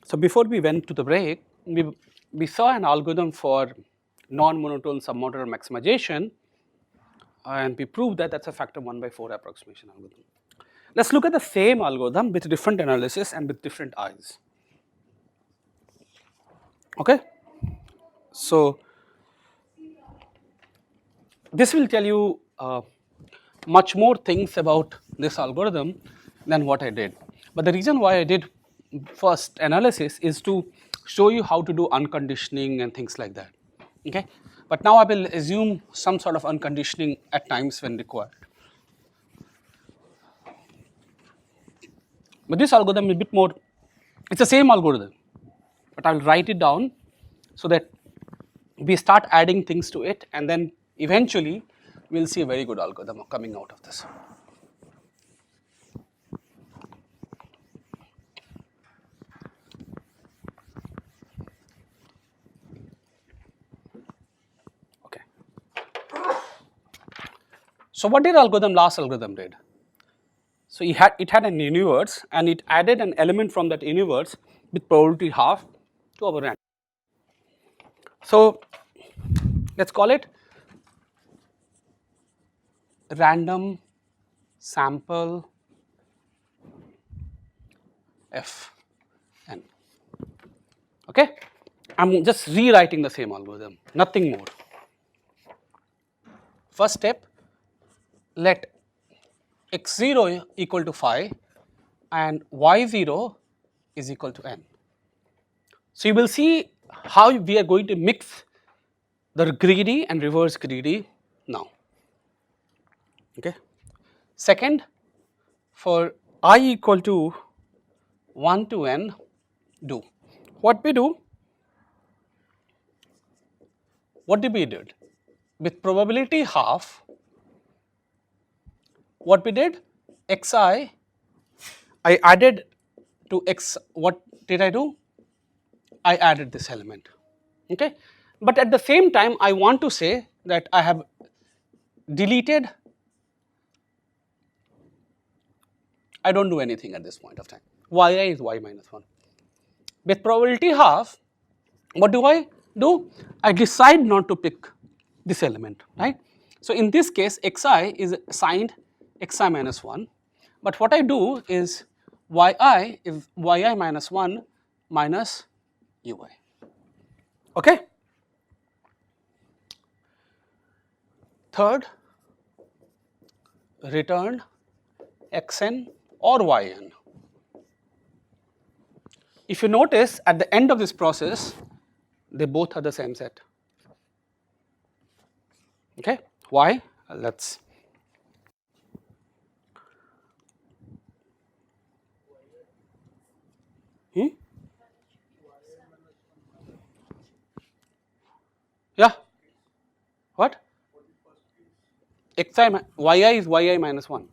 So before we went to the break, we saw an algorithm for non-monotone submodular maximization, and we proved that that's a factor 1/4 approximation algorithm. Let's look at the same algorithm with different analysis and with different eyes. Okay, so this will tell you much more things about this algorithm than what I did. But the reason why I did first analysis is to show you how to do unconditioning and things like that. Okay, but now I will assume some sort of unconditioning at times when required. But this algorithm is a bit more, it's the same algorithm, but I will write it down so that we start adding things to it, and then eventually we will see a very good algorithm coming out of this. Okay. So what did last algorithm did? So it had an universe, and it added an element from that universe with probability half to our random. So let's call it random sample Fn. Okay, I'm just rewriting the same algorithm, nothing more. First step, let x0 equal to phi and y0 is equal to n. So you will see how we are going to mix the greedy and reverse greedy now. Okay. Second, for I equal to 1 to n, do what we do. What did we did with probability half? What we did, xi, I added to x. What did I do? I added this element. Okay, but at the same time I want to say that I have deleted. I don't do anything at this point of time. Yi is y minus 1. With probability half, what do? I decide not to pick this element, right? So in this case, xi is assigned xi minus 1, but what I do is yi is yi minus 1 minus ui. Okay. Third, return xn or yn. If you notice, at the end of this process, they both are the same set. Okay, why? Let's. Yeah. What? Yi is yi minus 1.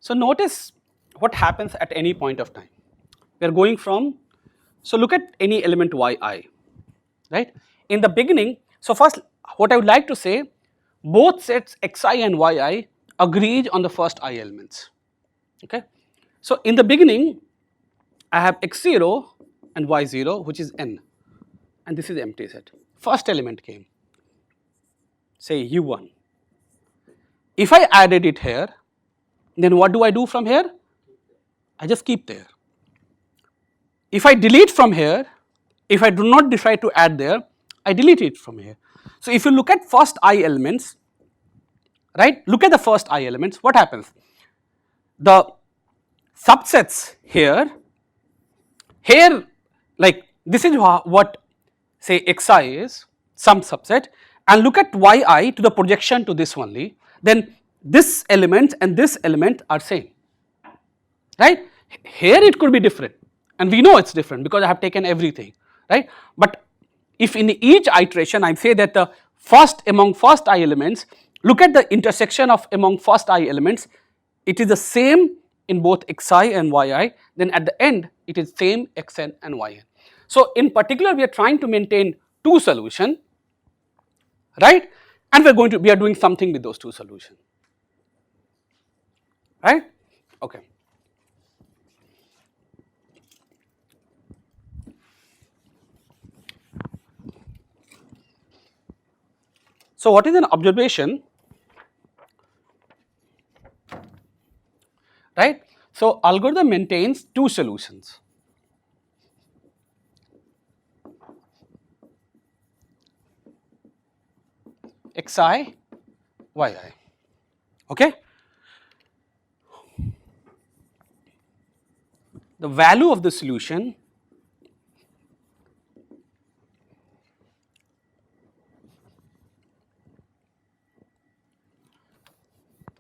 So notice what happens at any point of time. We are going from, so look at any element yi, right? In the beginning, so first what I would like to say, both sets xi and yi agreed on the first I elements. Okay, so in the beginning I have x0 and y0, which is n, and this is empty set. First element came, say u1. If I added it here, then what do I do from here? I just keep there. If I delete from here, if I do not decide to add there, I delete it from here. So if you look at first I elements, right, look at the first I elements, what happens? The subsets here, like this is what say xi is, some subset, and look at yi to the projection to this only, then this element and this element are same, right? Here it could be different, and we know it's different because I have taken everything, right? But if in each iteration I say that the first among first I elements, look at the intersection of among first I elements, it is the same in both xi and yi, then at the end it is same xn and yn. So in particular we are trying to maintain two solution, right, and we are doing something with those two solutions, right, okay. So what is an observation, right? So algorithm maintains two solutions, xi, yi, okay. The value of the solution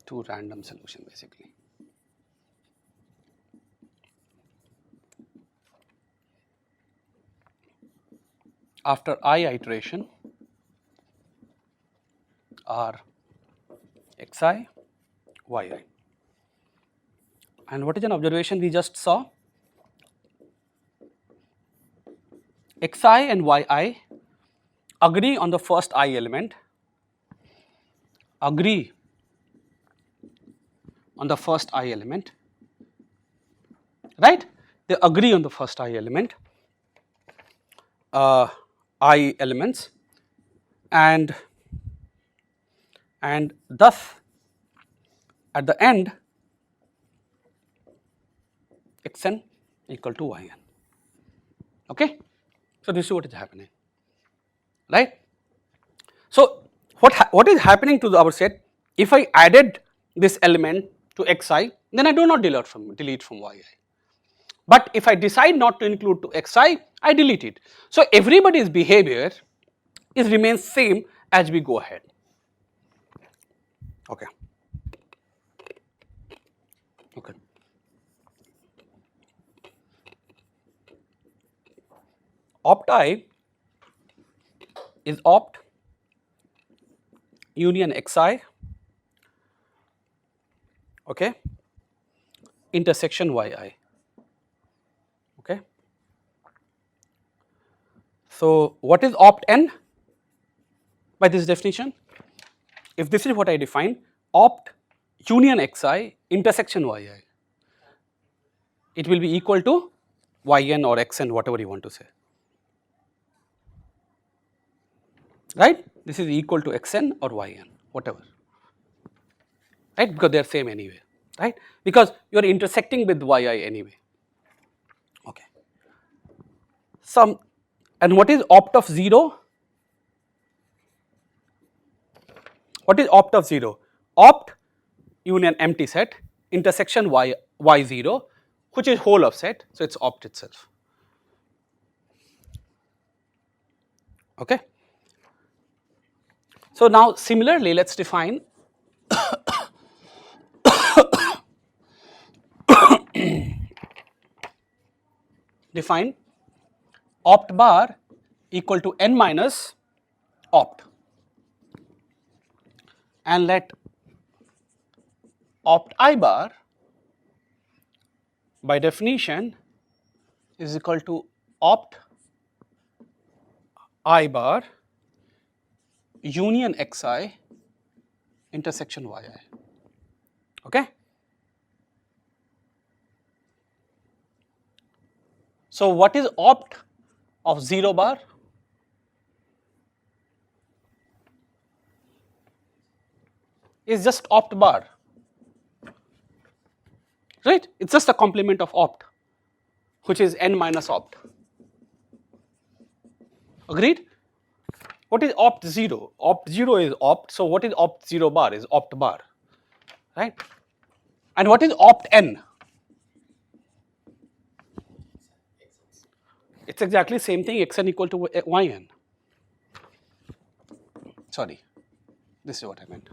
to random solution basically. After I iteration are xi, yi. And what is an observation we just saw? Xi and yi agree on the first I element, agree on the first I element, right? They agree on the first I element, I elements, and thus at the end xn equal to yn, okay. So this is what is happening, right. So what is happening to our set, if I added this element to xi, then I do not delete from yi, but if I decide not to include to xi, I delete it. So everybody's behavior is remains same as we go ahead, okay. Okay. Opt I is opt union xi, okay, intersection yi, okay. So what is opt n by this definition? If this is what I define, opt union xi intersection yi, it will be equal to yn or xn, whatever you want to say, right. This is equal to xn or yn, whatever, right, because they are same anyway, right, because you are intersecting with yi anyway, okay. And what is opt of 0? What is opt of 0? Opt union empty set intersection y0, which is whole of set, so it is opt itself, okay. So now similarly let us define opt bar equal to n minus opt, and let opt I bar by definition is equal to opt I bar union xi intersection yi, okay. So what is opt of 0 bar? Is just opt bar, right, it is just a complement of opt, which is n minus opt, agreed. What is opt 0? Opt 0 is opt, so what is opt 0 bar is opt bar, right, and what is opt n? It is exactly same thing, xn equal to yn, sorry, this is what I meant.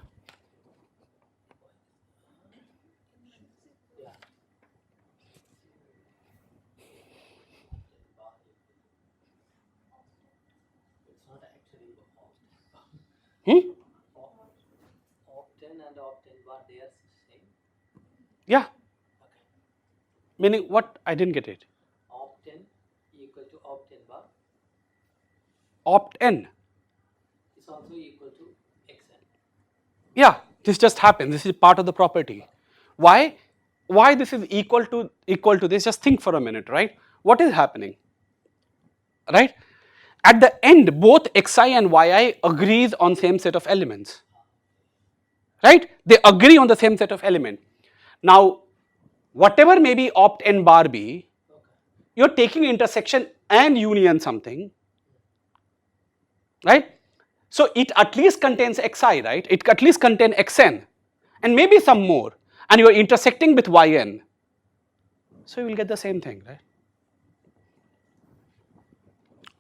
Opt-in and opt-in bar, they are same. Yeah. Okay. Meaning what? I didn't get it. Opt-in equal to opt-in bar Opt-in. is also equal to xn. Yeah, this just happened. This is part of the property. Why? Why this is equal to this? Just think for a minute, right? What is happening? Right? At the end, both xi and yi agrees on same set of elements. Right? They agree on the same set of element. Now, whatever may be opt-in bar be, Okay. you're taking intersection and union something, right? So it at least contains xi, right? It at least contains xn and maybe some more, and you're intersecting with yn. So you will get the same thing, right?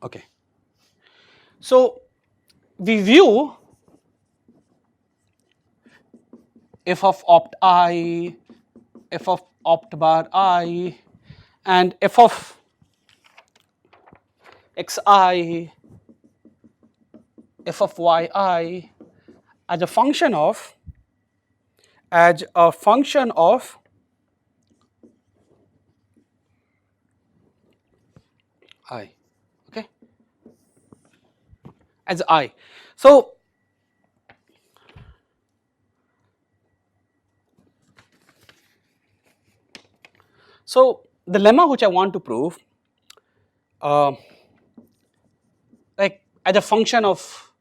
Okay. So we view f of opt I, f of opt bar I, and f of xi, f of yi as a function of I, okay, as I. So the lemma which I want to prove, like as a function of,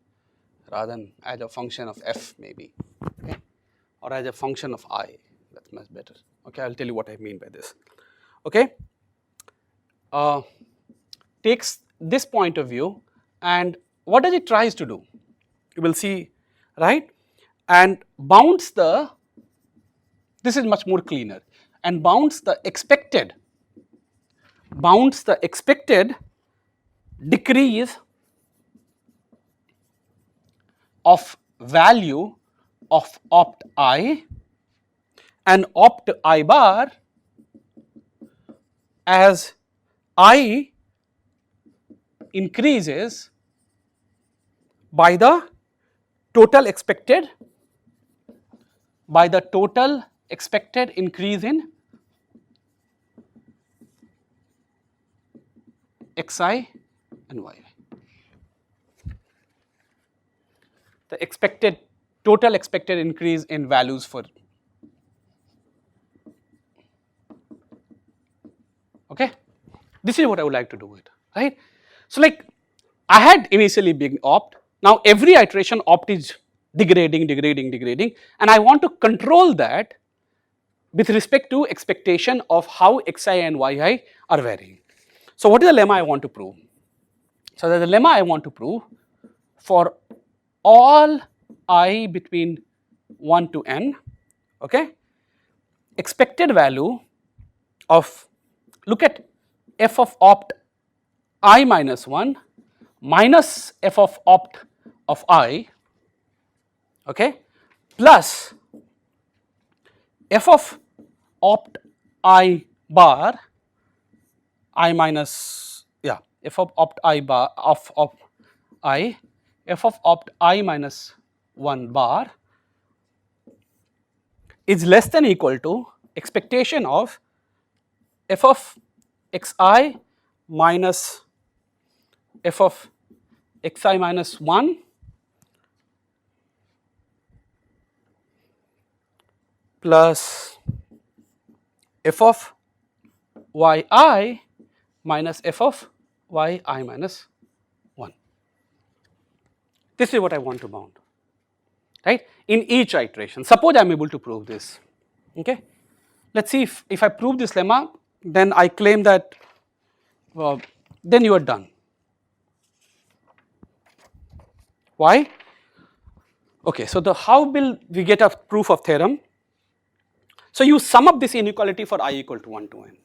rather than as a function of f maybe, okay, or as a function of I, that's much better. Okay, I'll tell you what I mean by this. Okay, takes this point of view, and what does it tries to do? You will see, right? And bounds the, this is much more cleaner, and bounds the expected decrease of value of opt I and opt I bar as I increases by the total expected increase in xi and yi. The total expected increase in values for, okay, this is what I would like to do with, right? So like I had initially big opt, now every iteration opt is degrading, and I want to control that with respect to expectation of how xi and yi are varying. So what is the lemma I want to prove? So the lemma I want to prove for all I between 1 to n, okay, expected value of, look at f of opt I minus 1 minus f of opt of I, okay, plus f of opt I bar I minus, yeah, f of opt I bar of I, f of opt I minus 1 bar is less than equal to expectation of f of xi minus f of xi minus 1 plus f of yi minus f of yi minus 1. This is what I want to bound, right, in each iteration. Suppose I am able to prove this, okay. Let us see if I prove this lemma, then I claim that, then you are done. Why? Okay, so the how will we get a proof of theorem? So you sum up this inequality for I equal to 1 to n.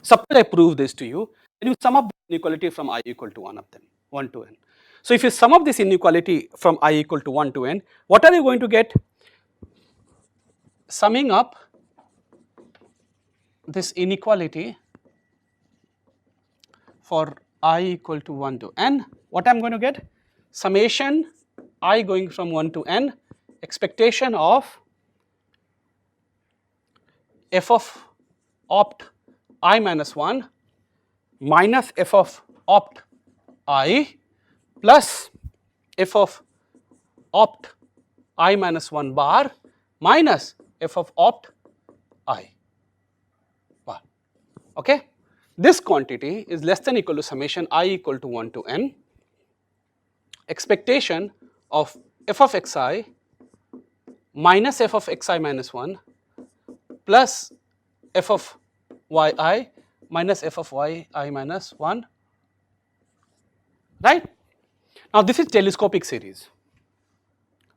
Suppose I prove this to you, then you sum up the inequality from I equal to 1 to n. So if you sum up this inequality from I equal to 1 to n, what are you going to get? Summing up this inequality for I equal to 1 to n, what I am going to get? Summation I going from 1 to n, expectation of f of opt I minus 1 minus f of opt I plus f of opt I minus 1 bar minus f of opt I bar. Okay? This quantity is less than equal to summation I equal to 1 to n, expectation of f of xi minus f of xi minus 1 plus f of yi minus f of yi minus 1, right. Now this is telescopic series,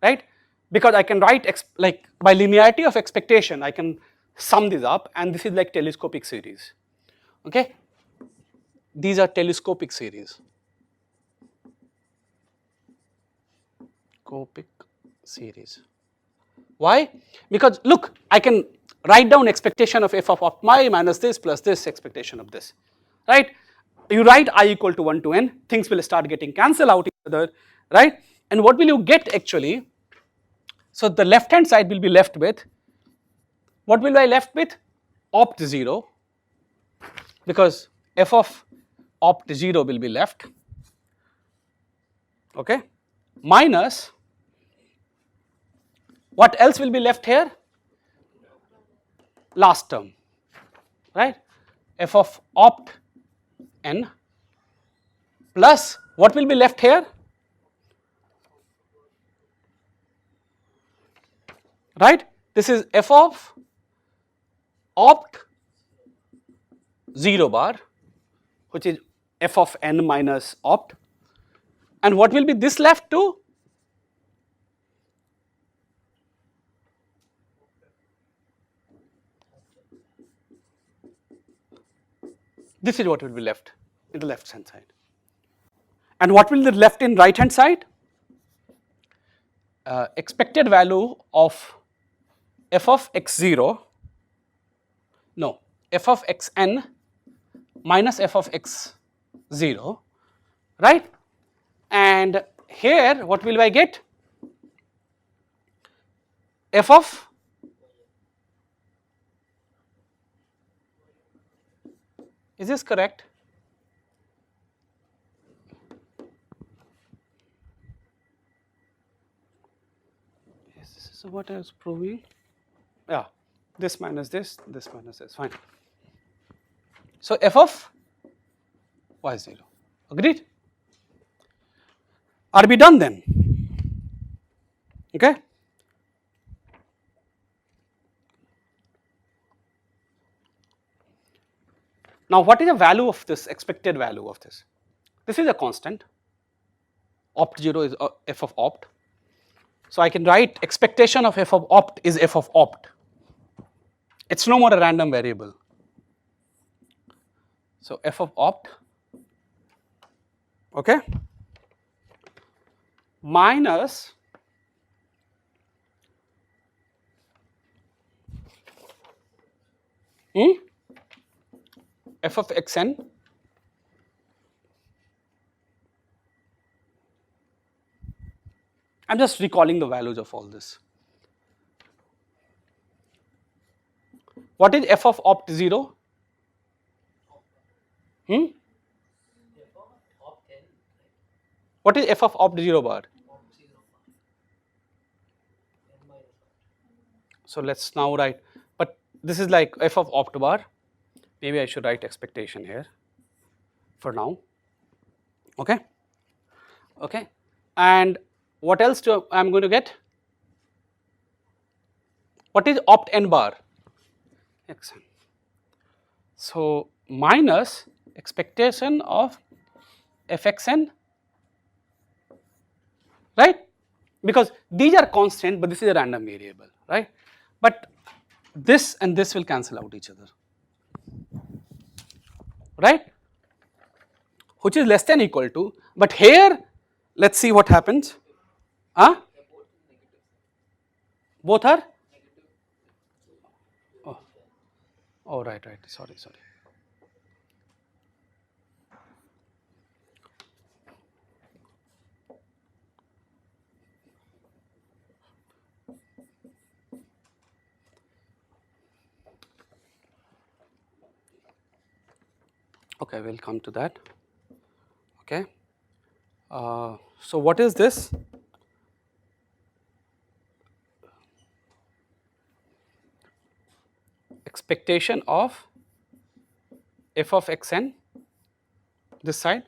right, because I can write like by linearity of expectation I can sum this up, and this is like telescopic series. Okay, these are telescopic series. Telescopic series. Why? Because look, I can write down expectation of f of opt I minus this plus this expectation of this, right. You write I equal to 1 to n, things will start getting cancelled out each other, right, and what will you get actually? So the left hand side will be left with, what will I left with? Opt 0, because f of opt 0 will be left, okay, minus what else will be left here? Last term, right, f of opt n plus what will be left here? Right, this is f of opt 0 bar, which is f of n minus opt, and what will be this left to? This is what will be left in the left hand side. And what will be left in right hand side? Expected value of f of x0, no, f of xn minus f of x0, right, and here what will I get? F of, is this correct? Yes, this is what I was proving. Yeah, this minus this minus this, fine. So f of y0, agreed? Are we done then? Okay. Now what is the value of this, expected value of this? This is a constant, opt 0 is f of opt. So I can write expectation of f of opt is f of opt. It's no more a random variable. So f of opt, okay, minus f of xn I'm just recalling the values of all this. What is f of opt 0? F of opt n, What is f of opt 0 bar? opt 0 bar, n minus 1. So let's now write, but this is like f of opt bar. Maybe I should write expectation here for now. Okay. Okay. And what else do I'm going to get? What is opt n bar? Xn. So minus expectation of fxn, right? Because these are constant, but this is a random variable, right? But this and this will cancel out each other, right? Which is less than equal to, but here let's see what happens. Huh? Both are? Oh, oh right, sorry. Okay, we'll come to that. Okay. So what is this? Expectation of f of xn, this side,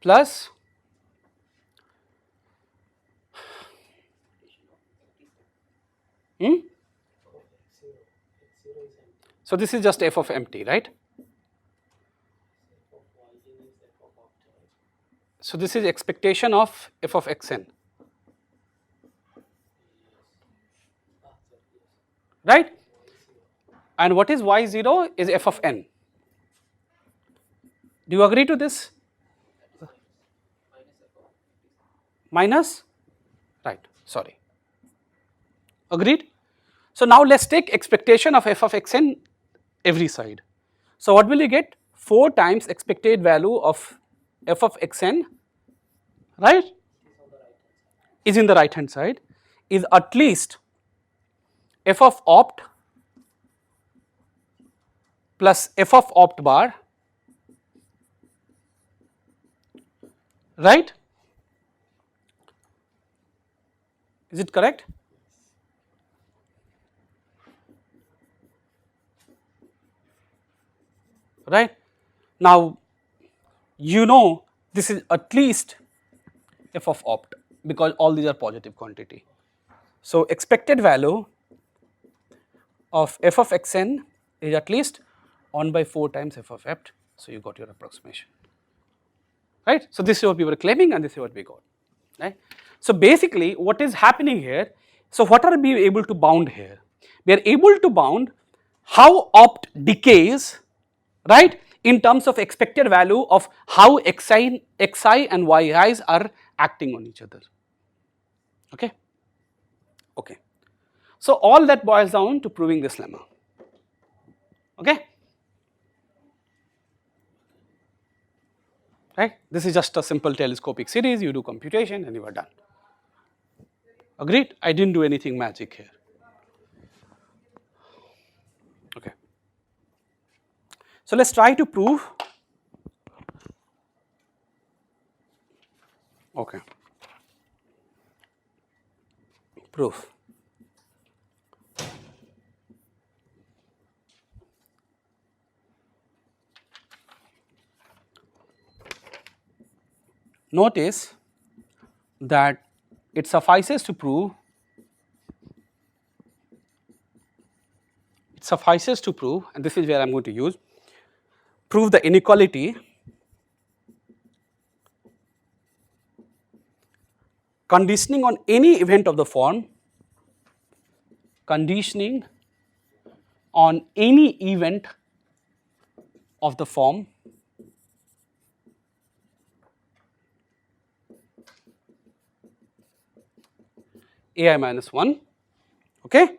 plus hmm? X0 is empty. So this is just f of empty, right? F of y is f of opt, right? So this is expectation of f of xn, Yes. Sorry, yes. right? Y0. And what is y0 is f of n. Do you agree to this? That is minus f of Minus, right, sorry. Agreed? So now let's take expectation of f of xn every side. So what will you get? 4 times expected value of f of xn, right, is on the right hand side. is in the right hand side, is at least f of opt plus f of opt bar, right? Is it correct? Right? Now you know this is at least f of opt because all these are positive quantity. So expected value of f of xn is at least 1 by 4 times f of opt. So you got your approximation, right? So this is what we were claiming and this is what we got, right? So basically what is happening here, so what are we able to bound here? We are able to bound how opt decays, right, in terms of expected value of how xi and yi's are acting on each other, okay? Okay. So all that boils down to proving this lemma, okay? Right? This is just a simple telescopic series, you do computation and you are done. Agreed? I didn't do anything magic here. Okay. So let's try to prove. Okay. Proof. Notice that it suffices to prove, and this is where I am going to use, prove the inequality conditioning on any event of the form, conditioning on any event of the form ai minus 1, okay,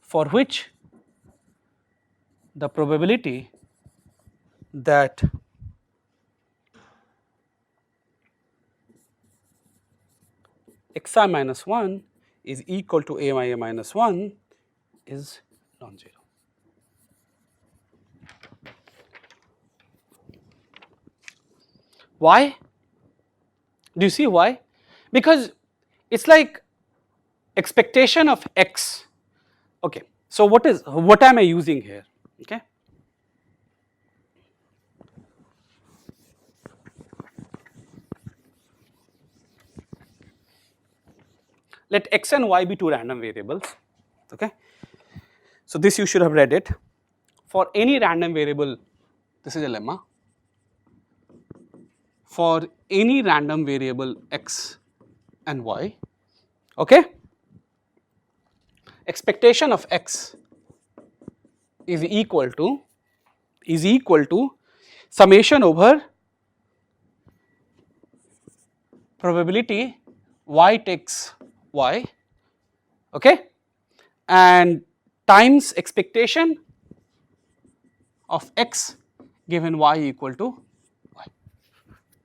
for which the probability that xi minus 1 is equal to a minus 1 is non-zero. Why? Do you see why? Because it's like expectation of x. Okay, so what am I using here? Okay, let x and y be two random variables. Okay, so this you should have read it. For any random variable, this is a lemma. For any random variable x and y, okay, expectation of x is equal to summation over probability y takes y, okay, and times expectation of x given y equal to y,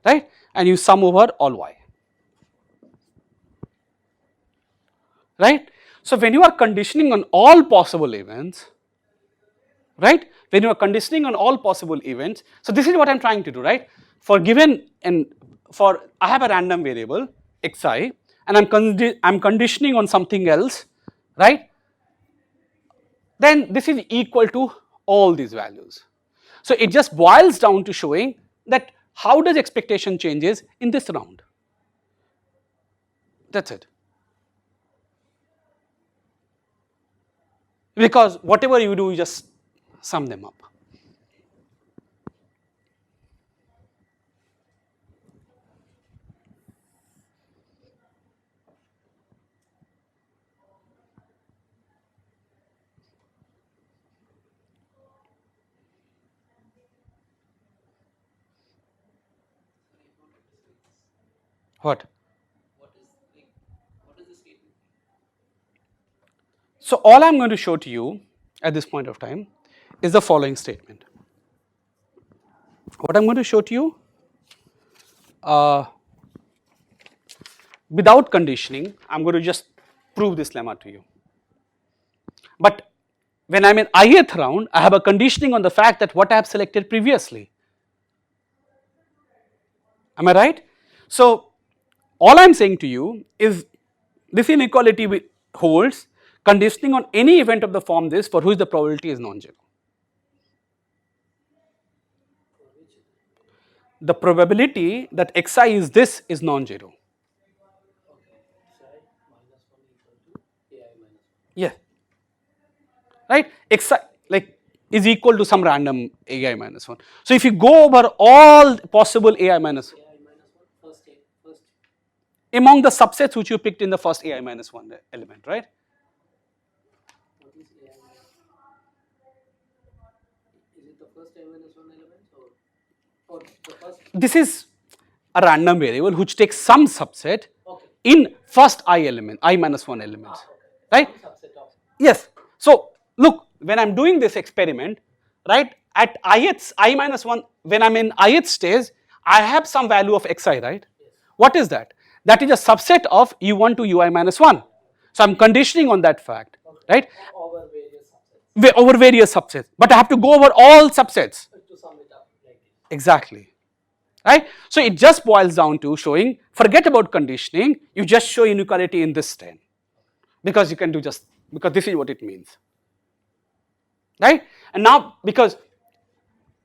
right, and you sum over all y, right. So when you are conditioning on all possible events, right? When you are conditioning on all possible events, so this is what I'm trying to do, right? For given and for I have a random variable xi and I'm conditioning on something else, right? Then this is equal to all these values. So it just boils down to showing that how does expectation changes in this round. That's it. Because whatever you do, you just sum them up. What? What is like, what is the statement? So all I'm going to show to you at this point of time is the following statement. What I'm going to show to you, without conditioning, I'm going to just prove this lemma to you. But when I'm in ith round, I have a conditioning on the fact that what I have selected previously. Am I right? So all I'm saying to you is this inequality holds conditioning on any event of the form this for which the probability is non-zero. For which The probability that xi is this is non-zero. okay, psi minus 1 equal to ai minus 1. Yeah. Right? Xi like is equal to some random ai minus 1. So if you go over all possible ai minus ai minus 1 first among the subsets which you picked in the first ai minus 1 element, right? what is ai minus? Is it the first ai minus 1 element or the first? This is a random variable which takes some subset Okay. in first I element, I minus 1 elements, Okay. right? Some subset of Yes. So look, when I'm doing this experiment, right, at ith I minus 1, when I'm in ith stage, I have some value of xi, right? yes. What is that? That is a subset of u1 to ui minus 1. So I'm conditioning on that fact, Okay. right? Over various subsets. Over various subsets, but I have to go over all subsets. To sum it up like this. Exactly. Right? So it just boils down to showing, forget about conditioning, you just show inequality in this 10. Because you can do just, because this is what it means. Right? And now, because,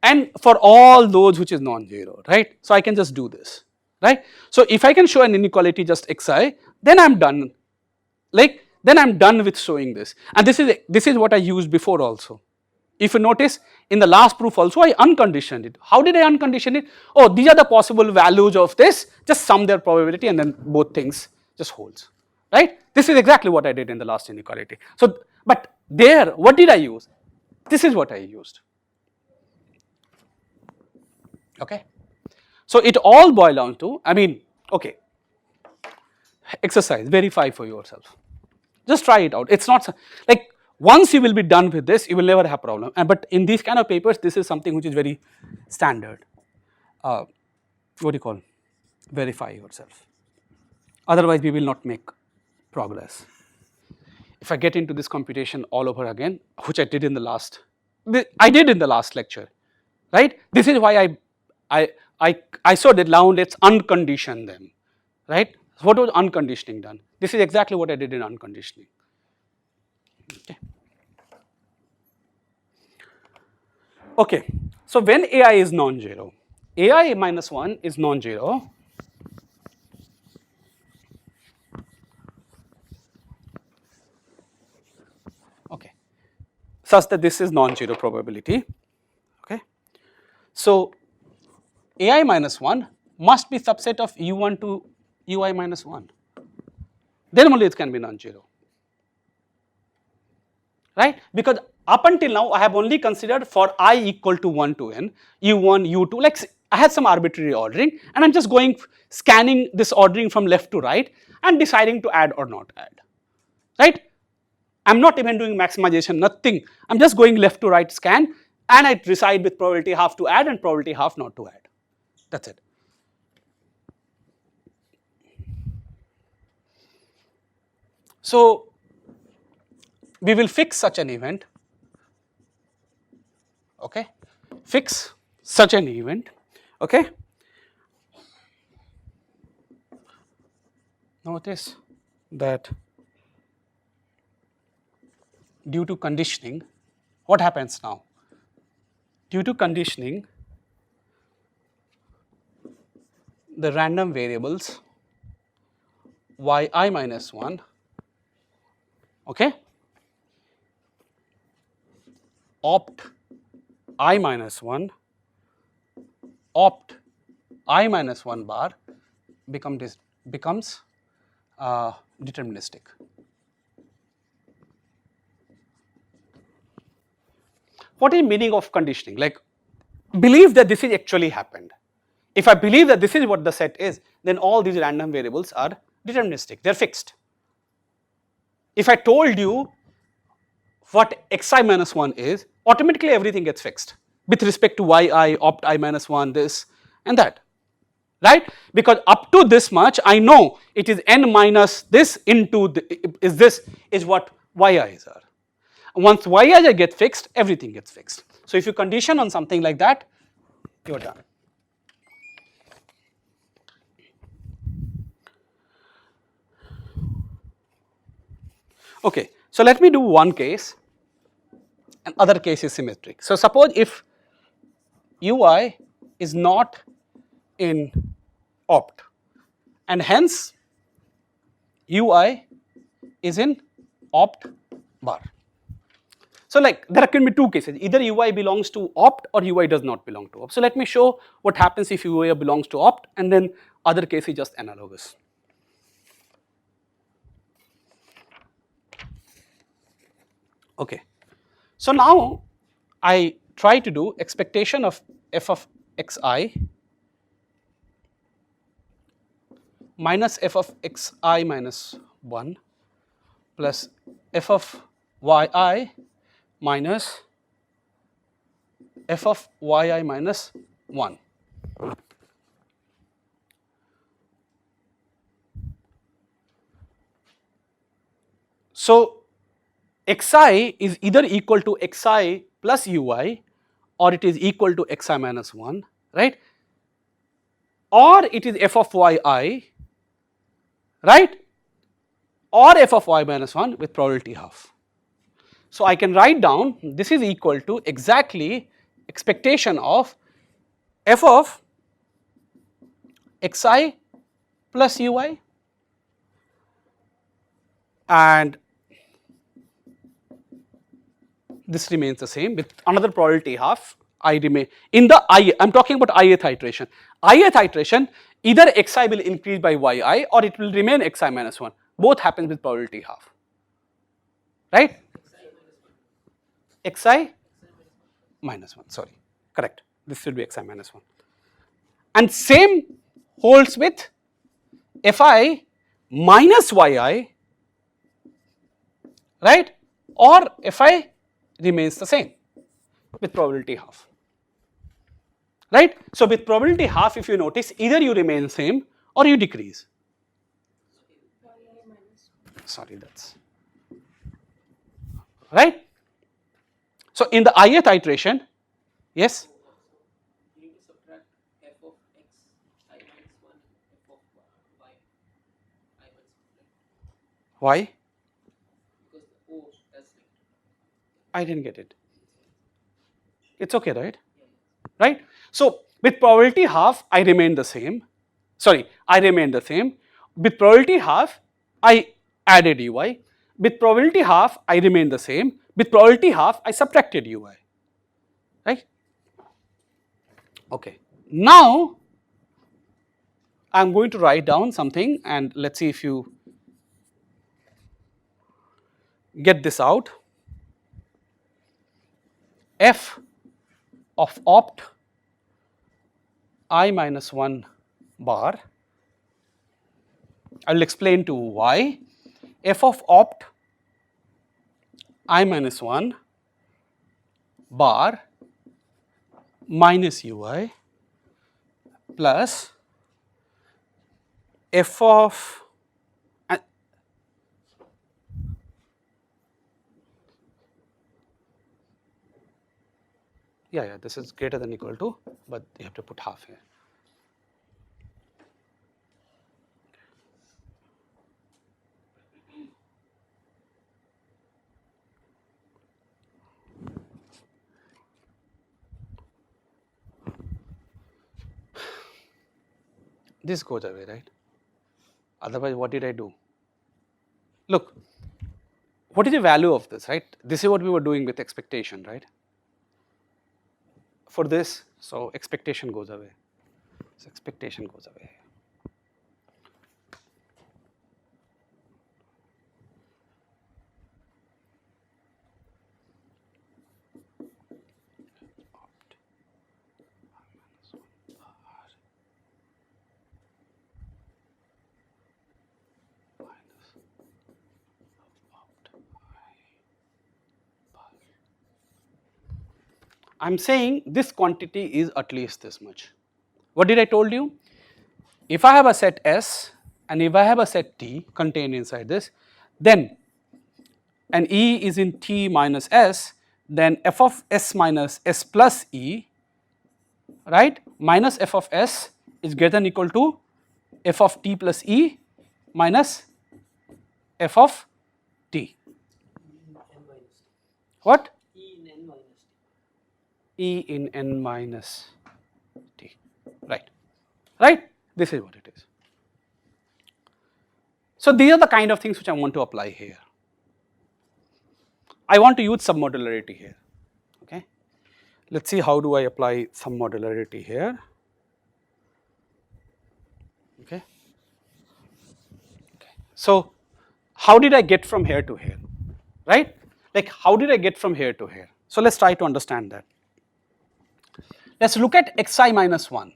and for all those which is non-zero, right? So I can just do this, right? So if I can show an inequality just xi, then I'm done. Like, then I'm done with showing this. And this is what I used before also. If you notice, in the last proof also I unconditioned it. How did I uncondition it? Oh, these are the possible values of this, just sum their probability and then both things just holds, right? This is exactly what I did in the last inequality. So, but there, what did I use? This is what I used, okay? So it all boils down to, I mean, okay, exercise, verify for yourself. Just try it out. It's not like once you will be done with this, you will never have problem. But in these kind of papers, this is something which is very standard. What do you call? Verify yourself. Otherwise, we will not make progress. If I get into this computation all over again, which I did in the last, lecture, right? This is why I saw that now let's uncondition them, right? What was unconditioning done? This is exactly what I did in unconditioning. Okay. Okay, so when ai is non-zero, ai minus 1 is non-zero, okay, such that this is non-zero probability, okay. So ai minus 1 must be subset of u1 to ui minus 1, then only it can be non-zero, right? Because up until now I have only considered for I equal to 1 to n, u1, u2, like I had some arbitrary ordering and I'm just going scanning this ordering from left to right and deciding to add or not add, right? I'm not even doing maximization, nothing. I'm just going left to right scan and I decide with probability half to add and probability half not to add. That's it. So we will fix such an event, okay, fix such an event, okay. Notice that due to conditioning, what happens now? Due to conditioning, the random variables yi minus 1, okay, opt I minus 1, opt I minus 1 bar becomes deterministic. What is the meaning of conditioning? Like, believe that this is actually happened. If I believe that this is what the set is, then all these random variables are deterministic, they are fixed. If I told you what xi minus 1 is, automatically everything gets fixed with respect to yi, opt I minus 1, this and that, right? Because up to this much I know it is n minus this into this is what yi's are. Once yi's get fixed, everything gets fixed. So if you condition on something like that, you're done. Okay, so let me do one case and other case is symmetric. So suppose if ui is not in opt and hence ui is in opt bar. So like there can be two cases, either ui belongs to opt or ui does not belong to opt. So let me show what happens if ui belongs to opt, and then other case is just analogous. Okay, so now I try to do expectation of f of xi minus f of xi minus 1 plus f of yi minus f of yi minus 1. So xi is either equal to xi plus ui or it is equal to xi minus 1, right, or it is f of yi, right, or f of y minus 1 with probability half. So I can write down this is equal to exactly expectation of f of xi plus ui, and this remains the same with another probability half. I remain in the I am talking about ith iteration. Ith iteration, either xi will increase by yi or it will remain xi minus 1. Both happen with probability half, right? Xi minus 1, sorry, correct. This should be xi minus 1. And same holds with fi minus yi, right, or fi remains the same with probability half, right. So with probability half, if you notice, either you remain same or you decrease. Sorry, that's right. So in the ith iteration, yes, You need to subtract f of x I minus 1 f of y I minus 1, why? because the O that's linked. I didn't get it. It's okay, right? Right. So with probability half, I remain the same. Sorry, I remain the same. With probability half, I added ui. With probability half, I remain the same. With probability half, I subtracted ui. Right? Okay. Now I'm going to write down something and let's see if you get this out. F of opt I minus 1 bar. I will explain to why. F of opt I minus 1 bar minus ui plus f of yeah, this is greater than equal to, but you have to put half here. This goes away, right? Otherwise, what did I do? Look, what is the value of this, right? This is what we were doing with expectation, right? For this, so expectation goes away. So expectation goes away. I am saying this quantity is at least this much. What did I told you? If I have a set S and if I have a set T contained inside this, then and E is in T minus S, then f of S minus S plus E, right, minus f of S is greater than equal to f of T plus E minus f of T. What? E in n minus T, right, right, this is what it is. So these are the kind of things which I want to apply here. I want to use submodularity here, okay. Let us see how do I apply submodularity here, okay. So how did I get from here to here, right, like how did I get from here to here? So let us try to understand that. Let us look at xi minus 1.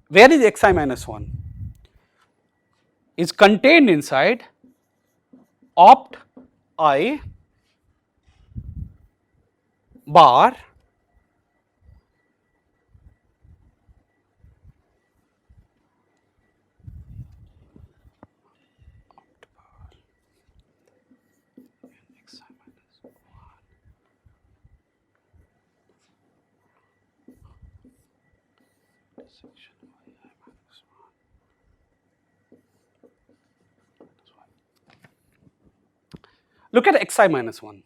Where is xi minus 1? Is contained inside opt I bar look at xi minus 1.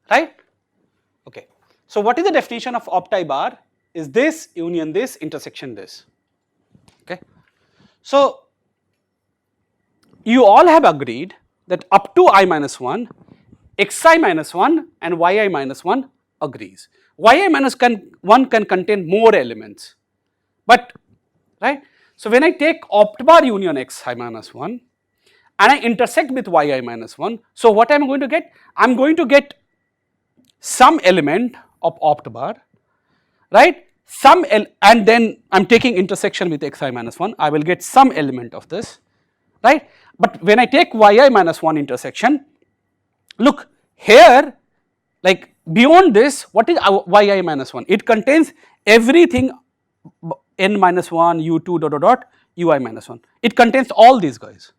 Right? Okay. So what is the definition of opt I bar? Is this union this intersection this. Okay. So you all have agreed that up to I minus 1, xi minus 1 and yi minus 1 agrees. Yi minus 1 can contain more elements, but right. So when I take opt bar union xi minus 1 and I intersect with yi minus 1, so what I am going to get? I am going to get some element of opt bar, right, and then I am taking intersection with xi minus 1, I will get some element of this, right. But when I take yi minus 1 intersection, look here, like beyond this, what is yi minus 1? It contains everything n minus 1, u2 dot dot dot ui minus 1. It contains all these guys.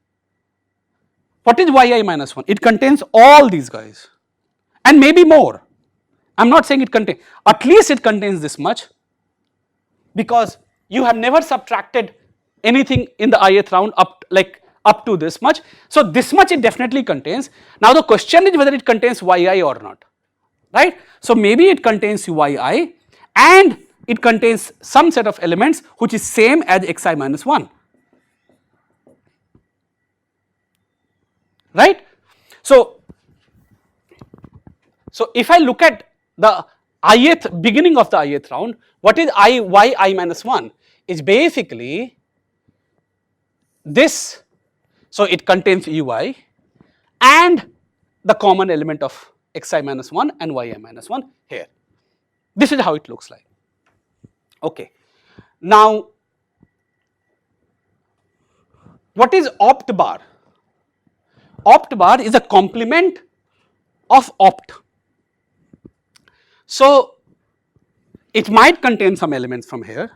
What is yi minus 1? It contains all these guys and maybe more. I am not saying it contains, at least it contains this much, because you have never subtracted anything in the ith round up to this much. So this much it definitely contains. Now the question is whether it contains yi or not, right. So maybe it contains ui and it contains some set of elements which is same as xi minus 1, right. So if I look at the ith beginning of the ith round, what is yi minus 1? Is basically this. So it contains ui and the common element of xi minus 1 and yi minus 1 here. This is how it looks like. Okay. Now what is opt bar? Opt bar is a complement of opt. So it might contain some elements from here,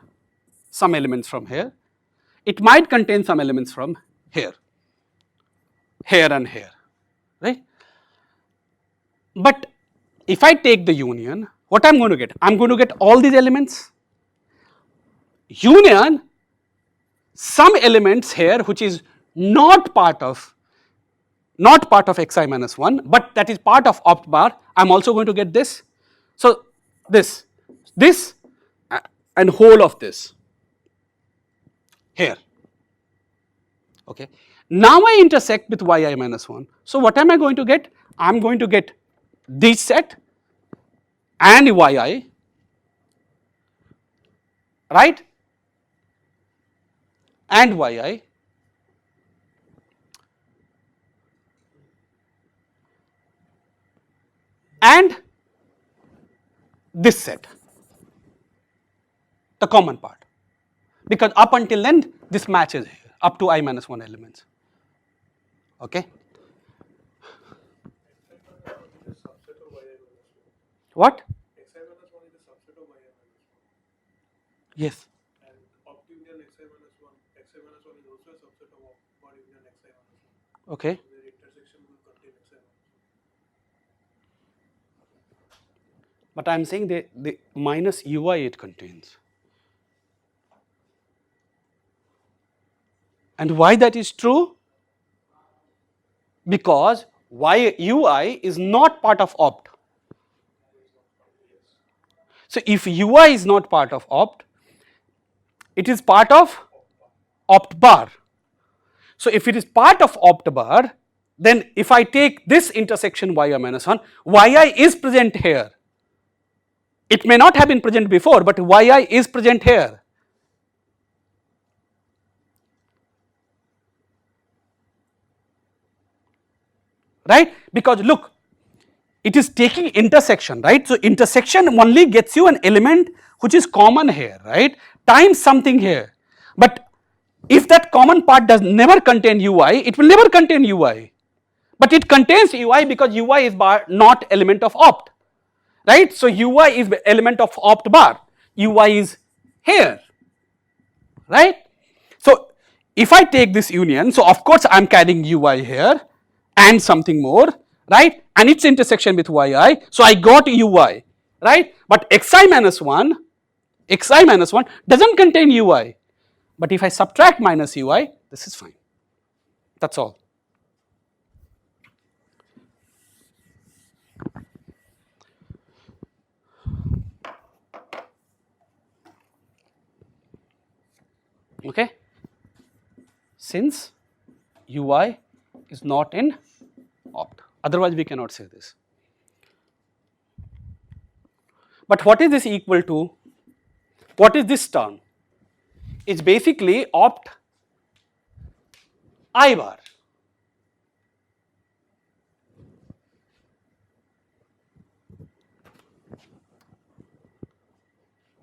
some elements from here, it might contain some elements from here. here and here, right? But if I take the union, what I'm going to get? I'm going to get all these elements, union some elements here which is not part of xi minus 1, but that is part of opt bar. I'm also going to get this. So this and whole of this here. Okay. Now I intersect with yi minus 1. So what am I going to get? I'm going to get this set and yi, right, and yi, and this set, the common part, because up until then this matches here up to I minus 1 elements. Okay. What? Yes. And opt union xi minus 1 is also a subset of opt union xi minus 1. Okay. So their intersection will contain xi minus 1. But I am saying the minus ui it contains. And why that is true? Because ui is not part of opt. So if ui is not part of opt, it is part of opt bar. So if it is part of opt bar, then if I take this intersection yi minus 1, yi is present here. It may not have been present before, but yi is present here. Right? Because look, it is taking intersection, right? So intersection only gets you an element which is common here, right, times something here. But if that common part does never contain ui, it will never contain ui. But it contains ui because ui is bar not element of opt, right? So ui is element of opt bar, ui is here, right? So if I take this union, so of course I am carrying ui here and something more, right, and its intersection with yi, so I got ui, right, but xi minus 1 doesn't contain ui, but if I subtract minus ui, this is fine, that's all. Okay, since ui is not in opt, otherwise we cannot say this. But what is this equal to? What is this term? It's basically opt I bar.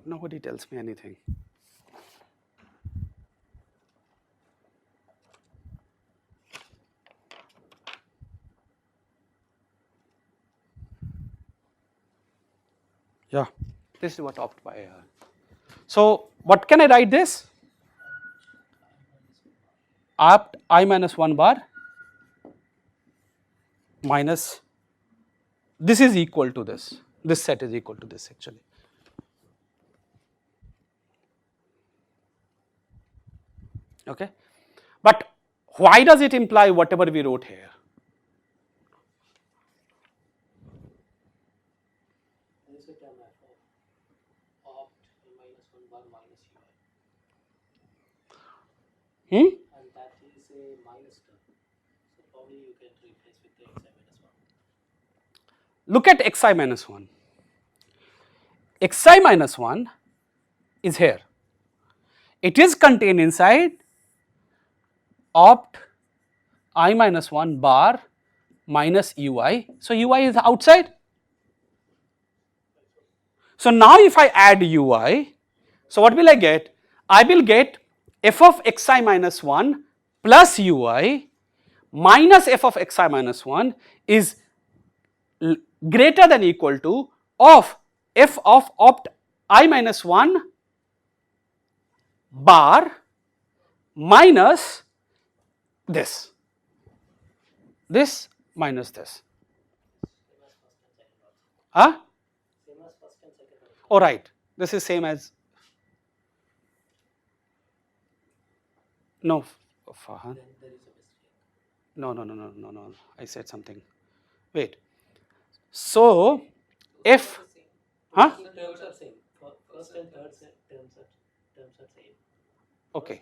Nobody tells me anything. Yeah, this is what opt by. So what can I write this? Opt I minus 1 bar minus, this is equal to this set is equal to this actually. Okay, but why does it imply whatever we wrote here? There is a term f of opt minus 1 bar minus ui. And that is a minus term. So probably you can replace with the xi minus 1. Look at xi minus 1. Xi minus 1 is here. It is contained inside opt I minus 1 bar minus ui. So ui is outside. So now if I add ui, so what will I get? I will get f of xi minus 1 plus ui minus f of xi minus 1 is greater than equal to of f of opt I minus 1 bar minus this. this minus this. Same as first and second also. Huh? Same as first and second also. Oh right, this is same as, no, Farhan. Then there is a mistake. No, I said something. Wait. So if, huh? The terms are same. First and third terms are same. Okay.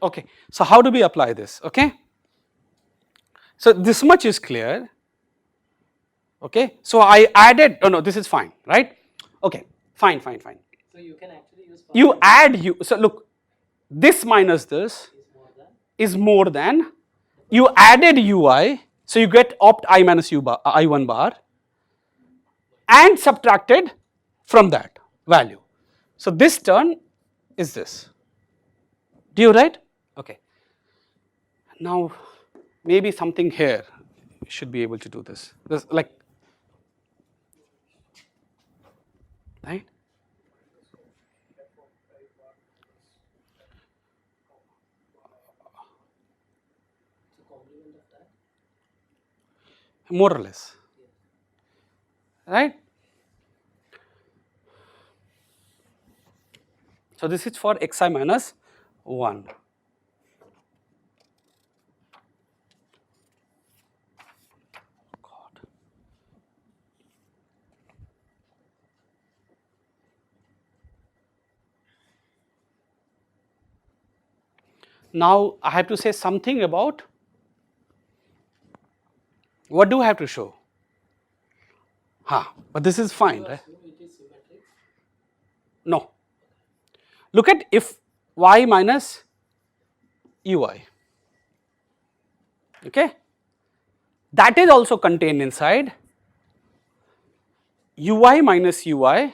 Okay. So how do we apply this? Okay. So this much is clear. Okay. So I added. Oh no, this is fine, right? Okay. Fine. So you can actually use first You and add u. So look, this minus this is more than is more than, you added ui, so you get opt I minus u bar, I1 bar, and subtracted from that value. So this term is this. Do you write? Okay. Now maybe something here should be able to do this. This like, right? so complement of that. More or less. Right? So this is for xi minus 1. God. Now I have to say something about, what do I have to show? But this is fine, right? Assume it is symmetric. No. Look at if y minus ui. Okay? That is also contained inside ui minus ui.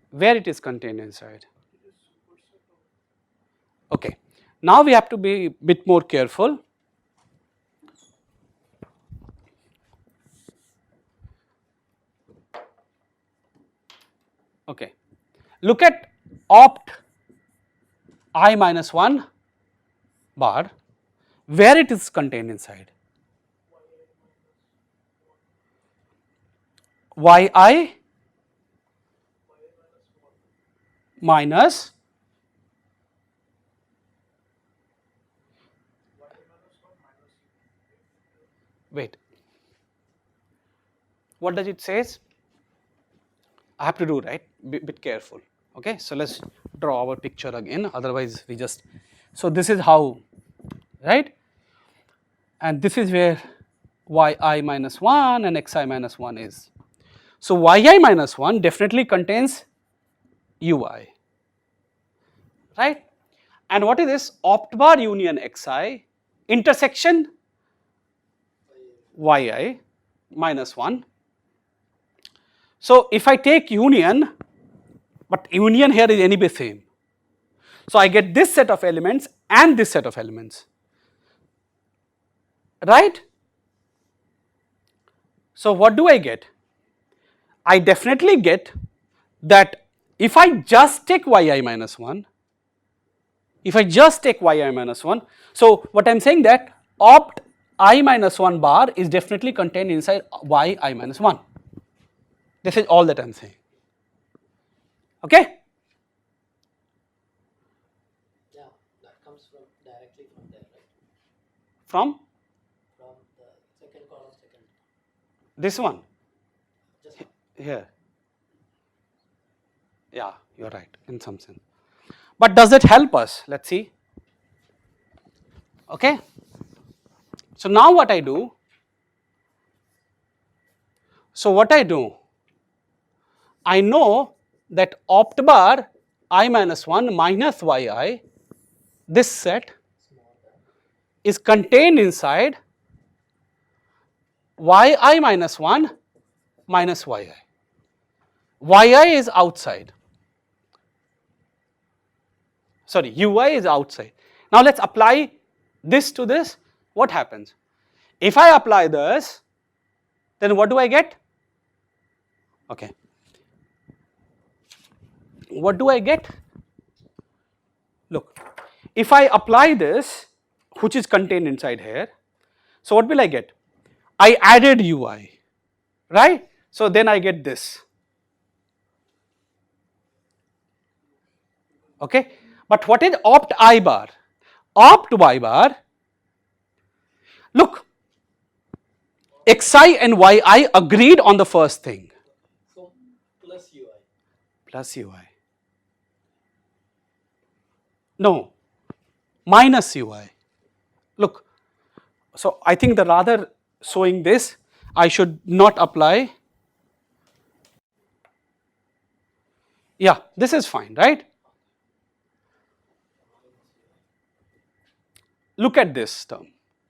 Where it is contained inside? Okay. Now we have to be a bit more careful. Okay. Look at opt I minus 1 bar, where it is contained inside. Yi minus wait. What does it says? I have to do, right? Bit careful. Okay, so let's draw our picture again. Otherwise, we just, so this is how, right? And this is where yi minus 1 and xi minus 1 is. So yi minus 1 definitely contains ui, right? And what is this? Opt bar union xi intersection yi minus 1. So if I take union, but union here is anyway same. So I get this set of elements and this set of elements, right? So what do I get? I definitely get that if I just take yi minus 1, if I just take yi minus 1, so what I am saying that opt I minus 1 bar is definitely contained inside yi minus 1. This is all that I am saying. Okay? Yeah, that comes from directly from there, right? From From the second column, second. this one Just here. Yeah, you are right in some sense. But does it help us? Let's see. Okay. So now what I do? I know that opt bar I minus 1 minus yi, this set small than. is contained inside yi minus 1 minus yi. Yi is outside. Sorry, ui is outside. Now let's apply this to this. What happens? If I apply this, then what do I get? Okay. What do I get? Look, if I apply this, which is contained inside here. So what will I get? I added ui, right? So then I get this. Okay, but what is opt I bar? Opt y bar, look, xi and yi agreed on the first thing. So plus UI. Plus ui. No, minus ui. Look, so I think the rather showing this, I should not apply. Yeah, this is fine, right? Look at this term,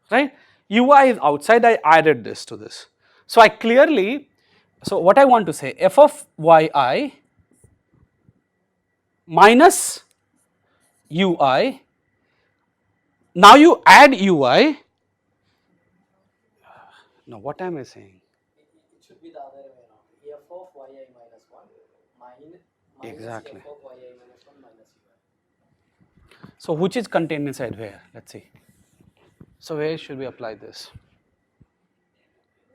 right? ui is outside, I added this to this. So I clearly, so what I want to say, f of yi minus ui, now you add ui, no, what am I saying? It should be the other way around. F of yi minus 1 minus Exactly. f of yi minus 1 minus ui. So which is contained inside where? Let's see. So where should we apply this?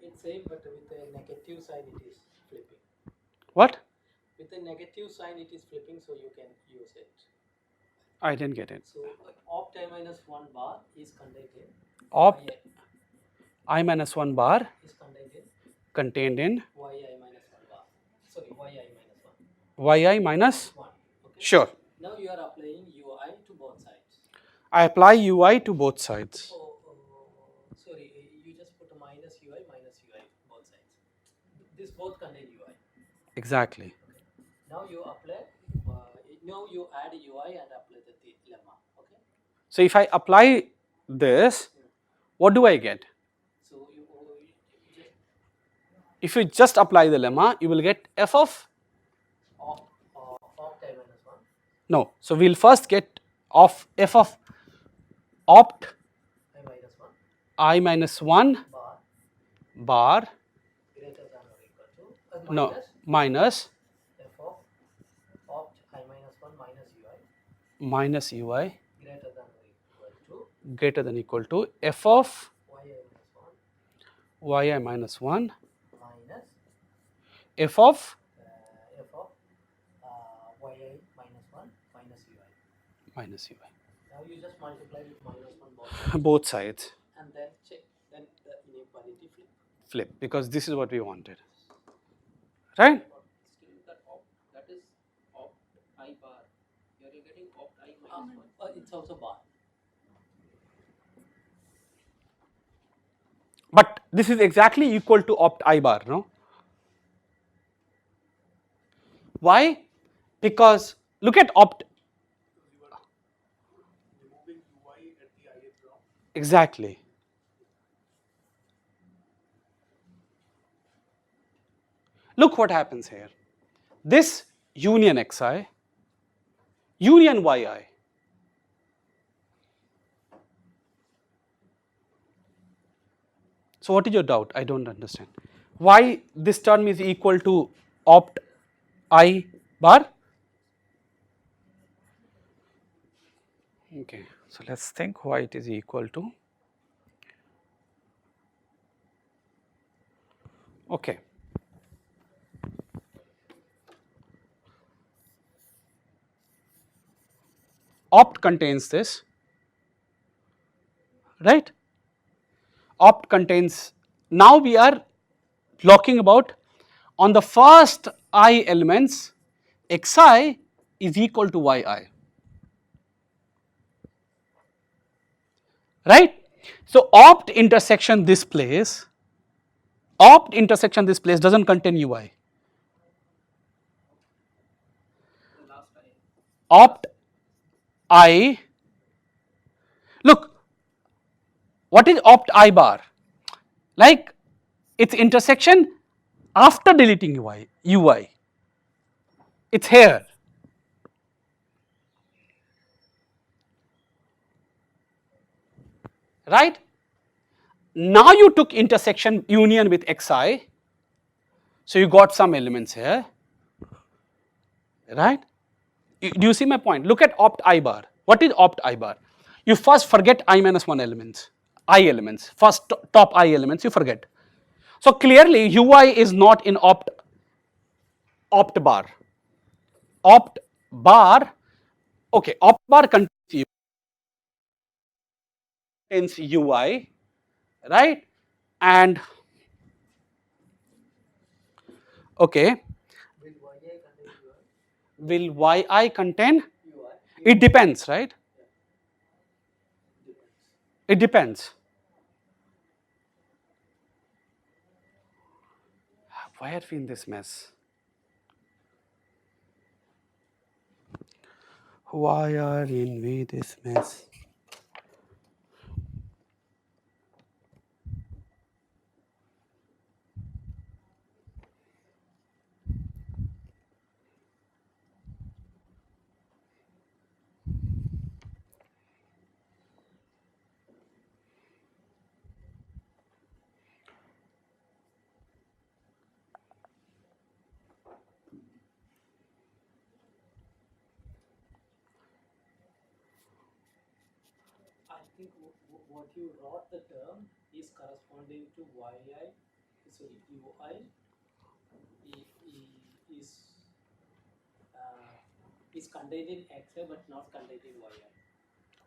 It's same, but with a negative sign it is flipping. What? With a negative sign it is flipping, so you can use it. I didn't get it. So opt I minus 1 bar is contained in Opt I minus 1 bar is contained in contained in yi minus 1 bar. Sorry, yi minus 1. yi minus, 1. Okay. sure. Now you are applying ui to both sides. I apply ui to both sides. Sorry, you just put a minus ui both sides. This both contain ui. Exactly. Now you apply. Now you add ui and apply the lemma. Okay. So if I apply this, what do I get? So you just If you just apply the lemma, you will get f of, opt I minus 1 no, so we will first get of f of opt I minus 1 I minus 1 bar, greater than or equal to no, minus f of opt I minus 1 minus minus ui ui greater than or equal to f of yi yi minus 1 minus 1 minus f of f of yi minus 1 minus ui. Now you just multiply with minus 1 both sides, and then check, then the inequality flip, because this is what we wanted, right? Still that is opt I bar. You are getting opt I minus 1. It's also bar. But this is exactly equal to opt I bar, no? Why? Because look at opt, You are removing ui at the ith block. exactly. Look what happens here. This union xi, union yi. So what is your doubt? I don't understand. Why this term is equal to opt I bar? Okay, so let's think why it is equal to. Okay. Opt contains this, right? Opt contains, now we are talking about on the first I elements, xi is equal to yi, right? So opt intersection this place, opt intersection this place doesn't contain ui. The last I. Opt I, look, what is opt I bar? Like its intersection after deleting ui, it's here, right? Now you took intersection union with xi, so you got some elements here, right? Do you see my point? Look at opt I bar. What is opt I bar? you first forget I minus 1 elements, I elements, first top I elements you forget. So clearly ui is not in opt bar. Opt bar, okay, opt bar contains ui, right? And okay, will yi contain? It depends, right? It depends. Why are we in this mess? Why are we in this mess? I think what you wrote the term is corresponding to yi, sorry, ui is is contained in xi but not contained in yi.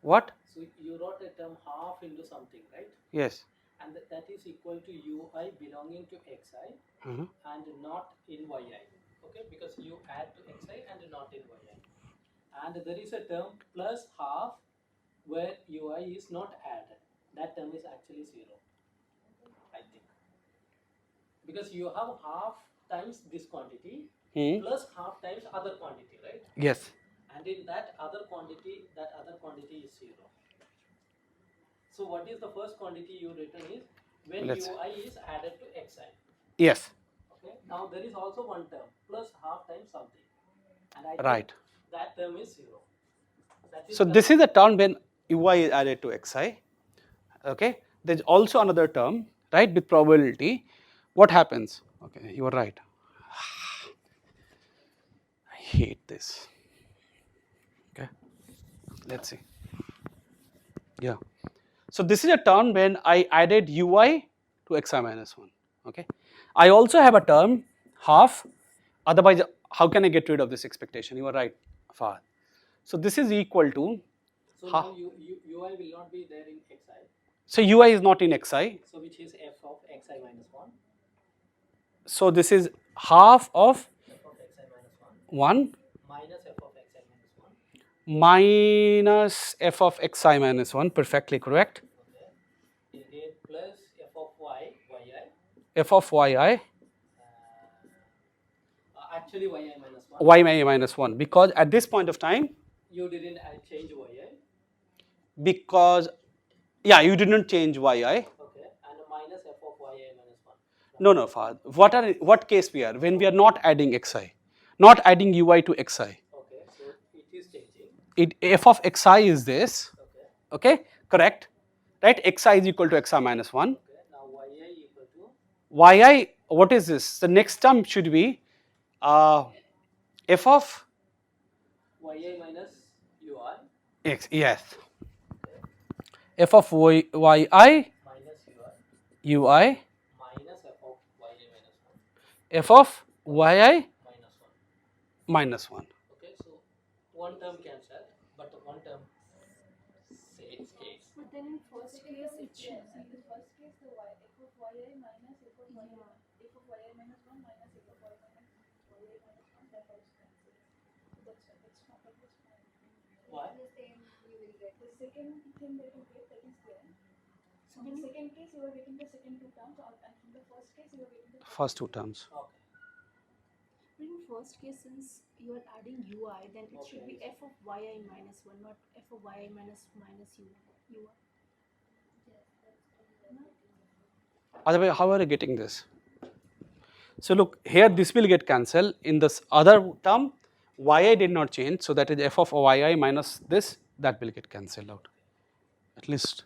What? So you wrote a term half into something, right? Yes. And that is equal to ui belonging to xi and not in yi. Okay, because you add to xi and not in yi. And there is a term plus half where ui is not added. That term is actually 0, I think. Because you have half times this quantity plus half times other quantity, right? Yes. And in that other quantity is 0. So what is the first quantity you written is when Let's- ui is added to xi. Yes. Okay. Now there is also one term plus half times something, and I Right. think that term is 0. That is So this is a term when ui is added to xi. Okay. There's also another term, right, with probability. What happens? Okay, you are right. I hate this. Okay. Let's see. Yeah. So this is a term when I added ui to xi minus 1. Okay. I also have a term half. Otherwise, how can I get rid of this expectation? You are right, Fahad. So this is equal to. So now ui will not be there in xi. So ui is not in xi. So which is f of xi minus 1. So this is half of F of xi minus 1 minus f of xi minus 1. minus f of xi minus 1, perfectly correct. Okay. Again plus f of yi. F of yi, Actually yi minus 1. y minus 1, because at this point of time, You didn't change yi. because, yeah, you didn't change yi. Okay. And minus f of yi minus 1. No, Fahad. What case we are? When we are not adding xi, not adding ui to xi. Okay. So it is changing. F of xi is this. Okay. Okay, correct. Right, xi is equal to xi minus 1. Okay. Now yi equal to Yi, what is this? The next term should be f of yi minus ui x. Yes. okay, F of yi minus ui ui minus f of yi minus 1 f of yi minus 1. minus 1. Okay. So one term cancelled, but one term stays. But then in first case it should be the first case the y f of yi minus f of y f of yi minus 1 minus f of y minus yi minus 1 that also cancels. That's fine. That is fine. Why? The same you will get. The second thing that you get that is there. So in the second case you are getting the second two terms and from the first case you are getting the First two terms. Okay. But in first case, since you are adding ui, then it should be f of yi minus 1, not f of yi minus ui. Yes, that's Otherwise, how are you getting this? So look, here this will get cancelled. In this other term, yi did not change, so that is f of yi minus this, that will get cancelled out. At least,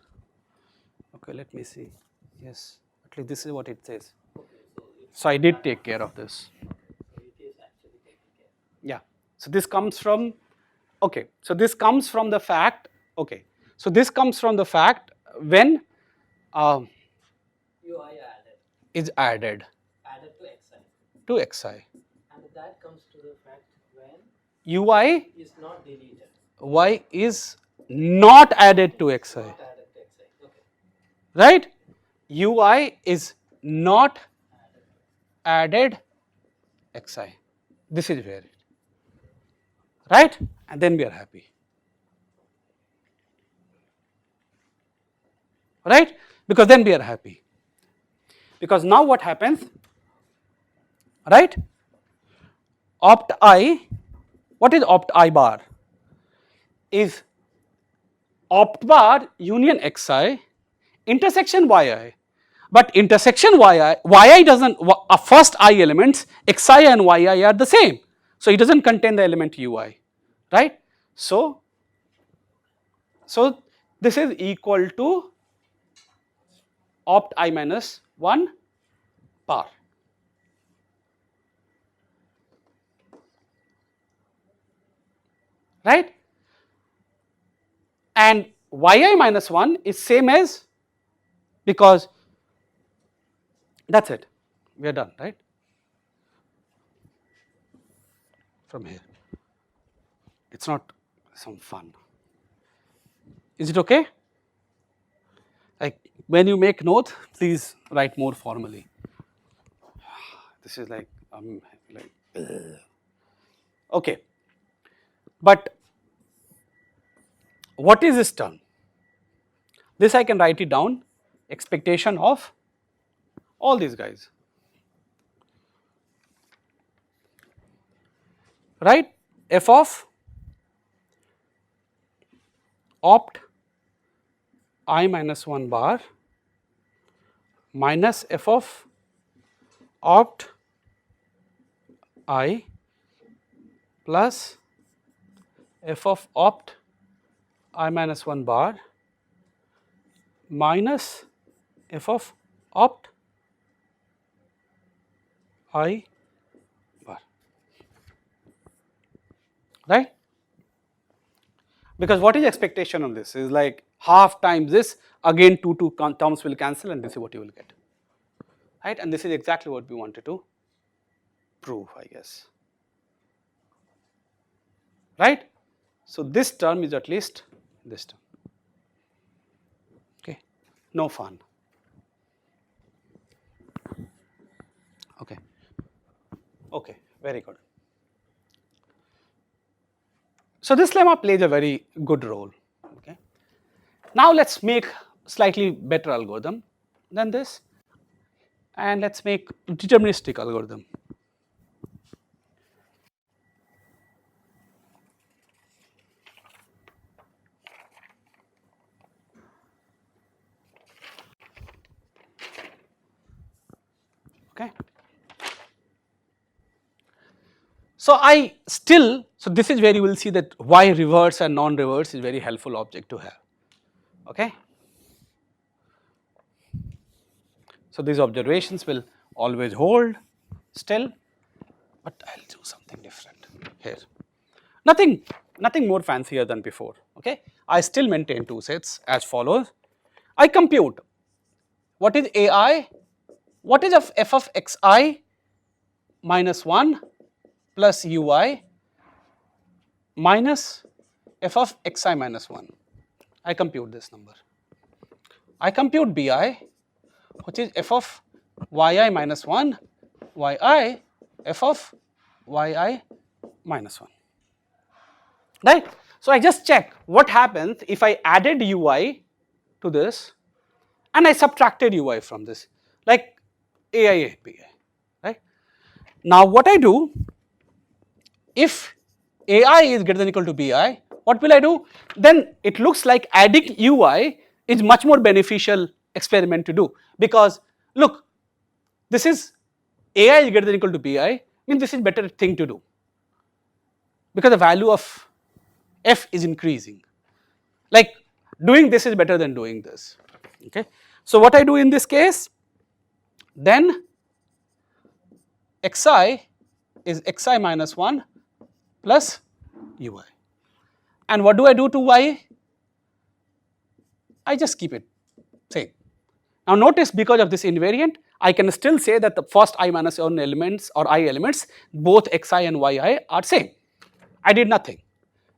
okay, let me see. Yes, at least this is what it says. Okay. So it's So I did take care of this. so it is actually taken care. Yeah. So this comes from, okay, so this comes from the fact, okay, So this comes from the fact when UI added is added to xi, to xi. and that comes to the fact when Ui is not deleted, y is not added to xi, not added to xi. Okay, right? Ui is not added xi. This is where, right? And then we are happy, right? Because then we are happy. Because now what happens, right? Opt I, what is opt I bar? Is opt bar union xi intersection yi, but intersection yi doesn't, first I elements xi and yi are the same, so it doesn't contain the element ui, right? So this is equal to opt I minus 1 bar, right? And yi minus 1 is same as, because that's it, we are done, right? From here, it's not some fun. Is it okay? Like when you make notes, please write more formally. This is like okay. But what is this term? This I can write it down, expectation of all these guys, right? F of opt I minus 1 bar minus f of opt I plus f of opt I minus 1 bar minus f of opt I bar, right? Because what is expectation of this is like half times this, again two terms will cancel and this is what you will get, right? And this is exactly what we wanted to prove, I guess, right? So this term is at least this term, okay, no fun, okay, okay, very good. So this lemma plays a very good role, okay. Now let's make slightly better algorithm than this, and let's make deterministic algorithm. Okay. So I still, so this is where you will see that why reverse and non-reverse is very helpful object to have, okay. So these observations will always hold still, but I'll do something different here. Nothing more fancier than before, okay. I still maintain two sets as follows. I compute what is ai, what is of f of xi minus 1 plus ui minus f of xi minus 1. I compute this number. I compute bi, which is f of yi minus 1 yi f of yi minus 1, right. So I just check what happens if I added ui to this and I subtracted ui from this, like ai bi, right. Now what I do, if ai is greater than equal to bi, what will I do? Then it looks like adding ui is much more beneficial experiment to do, because look, this is ai is greater than equal to bi, means this is better thing to do, because the value of f is increasing, like doing this is better than doing this, okay. So what I do in this case, then xi is xi minus 1 plus ui, and what do I do to y? I just keep it same. Now notice, because of this invariant, I can still say that the first I minus 1 elements or I elements, both xi and yi are same. I did nothing.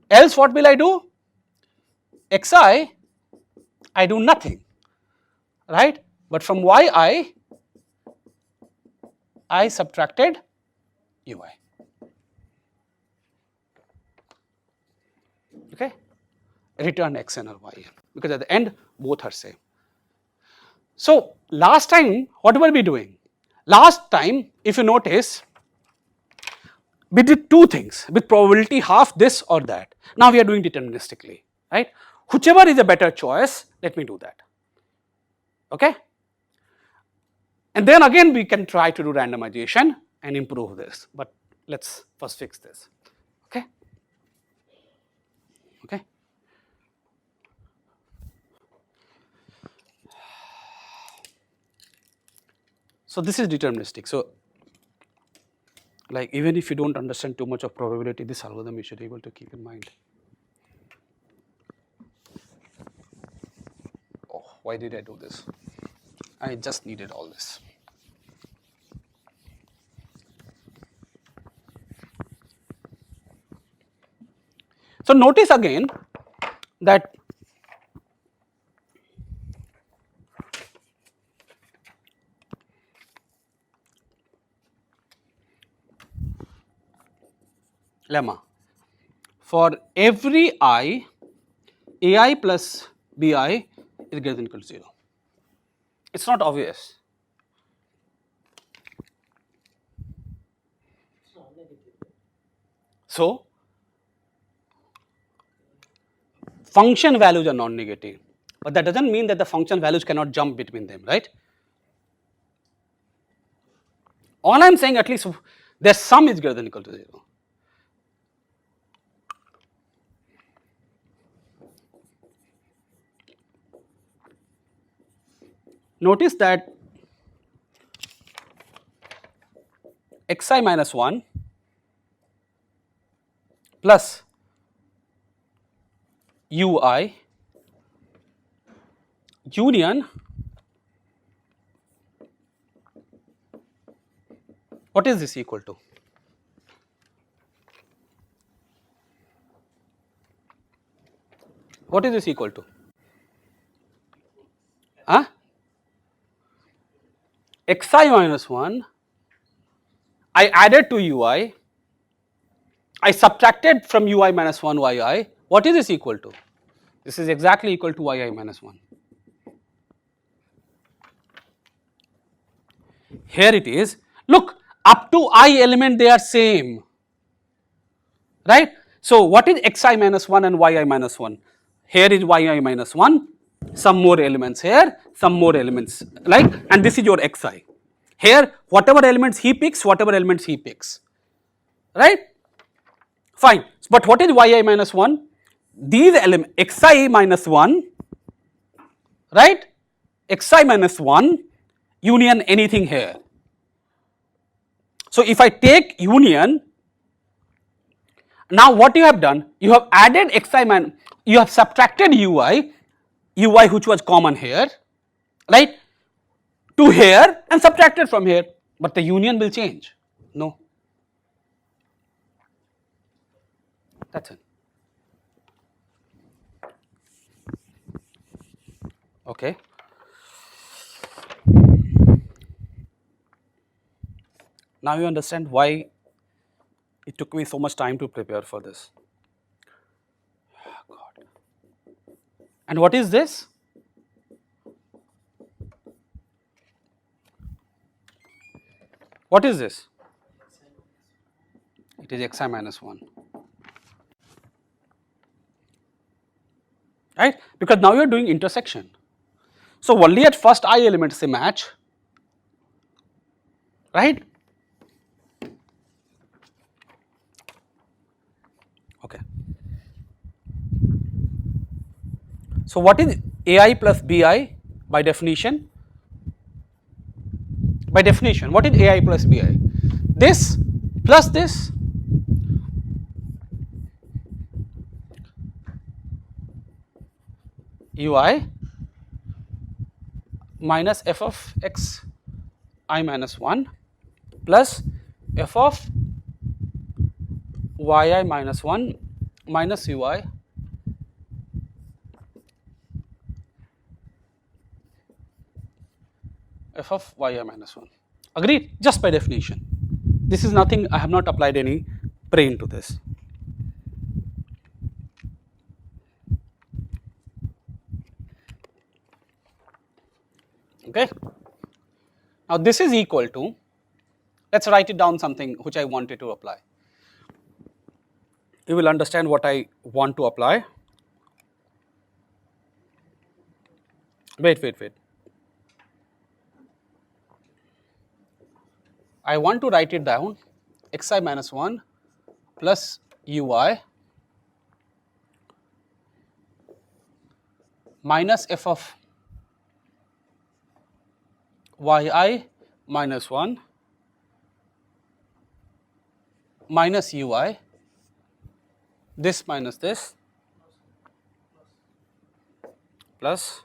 Else what will I do? Xi, I do nothing, right? But from yi, I subtracted ui. Okay, return xn or yn, because at the end both are same. So last time what were we doing? Last time, if you notice, we did two things with probability half this or that. Now we are doing deterministically, right? Whichever is a better choice, let me do that. Okay? And then again we can try to do randomization and improve this, but let's first fix this. Okay? Okay? So this is deterministic. So like, even if you don't understand too much of probability, this algorithm you should be able to keep in mind. Oh, why did I do this? I just needed all this. So notice again that lemma, for every I, ai plus bi is greater than equal to 0. It is not obvious. It's non-negative. So function values are non-negative, but that does not mean that the function values cannot jump between them, right? All I am saying, at least their sum is greater than equal to 0. Notice that xi minus 1 plus ui union, what is this equal to? What is this equal to? Huh? xi minus 1, I added to ui, I subtracted from ui minus 1 yi, what is this equal to? This is exactly equal to yi minus 1. Here it is, look, up to I element they are same, right? So what is xi minus 1 and yi minus 1? Here is yi minus 1, some more elements here, some more elements, like, and this is your xi. Here whatever elements he picks, whatever elements he picks, right? Fine, but what is yi minus 1? These elements xi minus 1, right? Xi minus 1 union anything here. So if I take union, now what you have done? You have added xi minus, you have subtracted ui which was common here, right, to here and subtracted from here, but the union will change. No, that's it. Okay. Now you understand why it took me so much time to prepare for this. God. And what is this? What is this? It is xi minus 1. Right? Because now you are doing intersection. So only at first I elements they match, right? Okay. So what is ai plus bi by definition? By definition, what is ai plus bi? This plus this ui minus f of x I minus 1 plus f of yi minus 1 minus ui f of yi minus 1. Agreed? Just by definition. This is nothing, I have not applied any brain to this. Okay. Now this is equal to, let's write it down something which I wanted to apply. You will understand what I want to apply. Wait. I want to write it down xi minus 1 plus ui minus f of yi minus 1 minus ui, this minus this, plus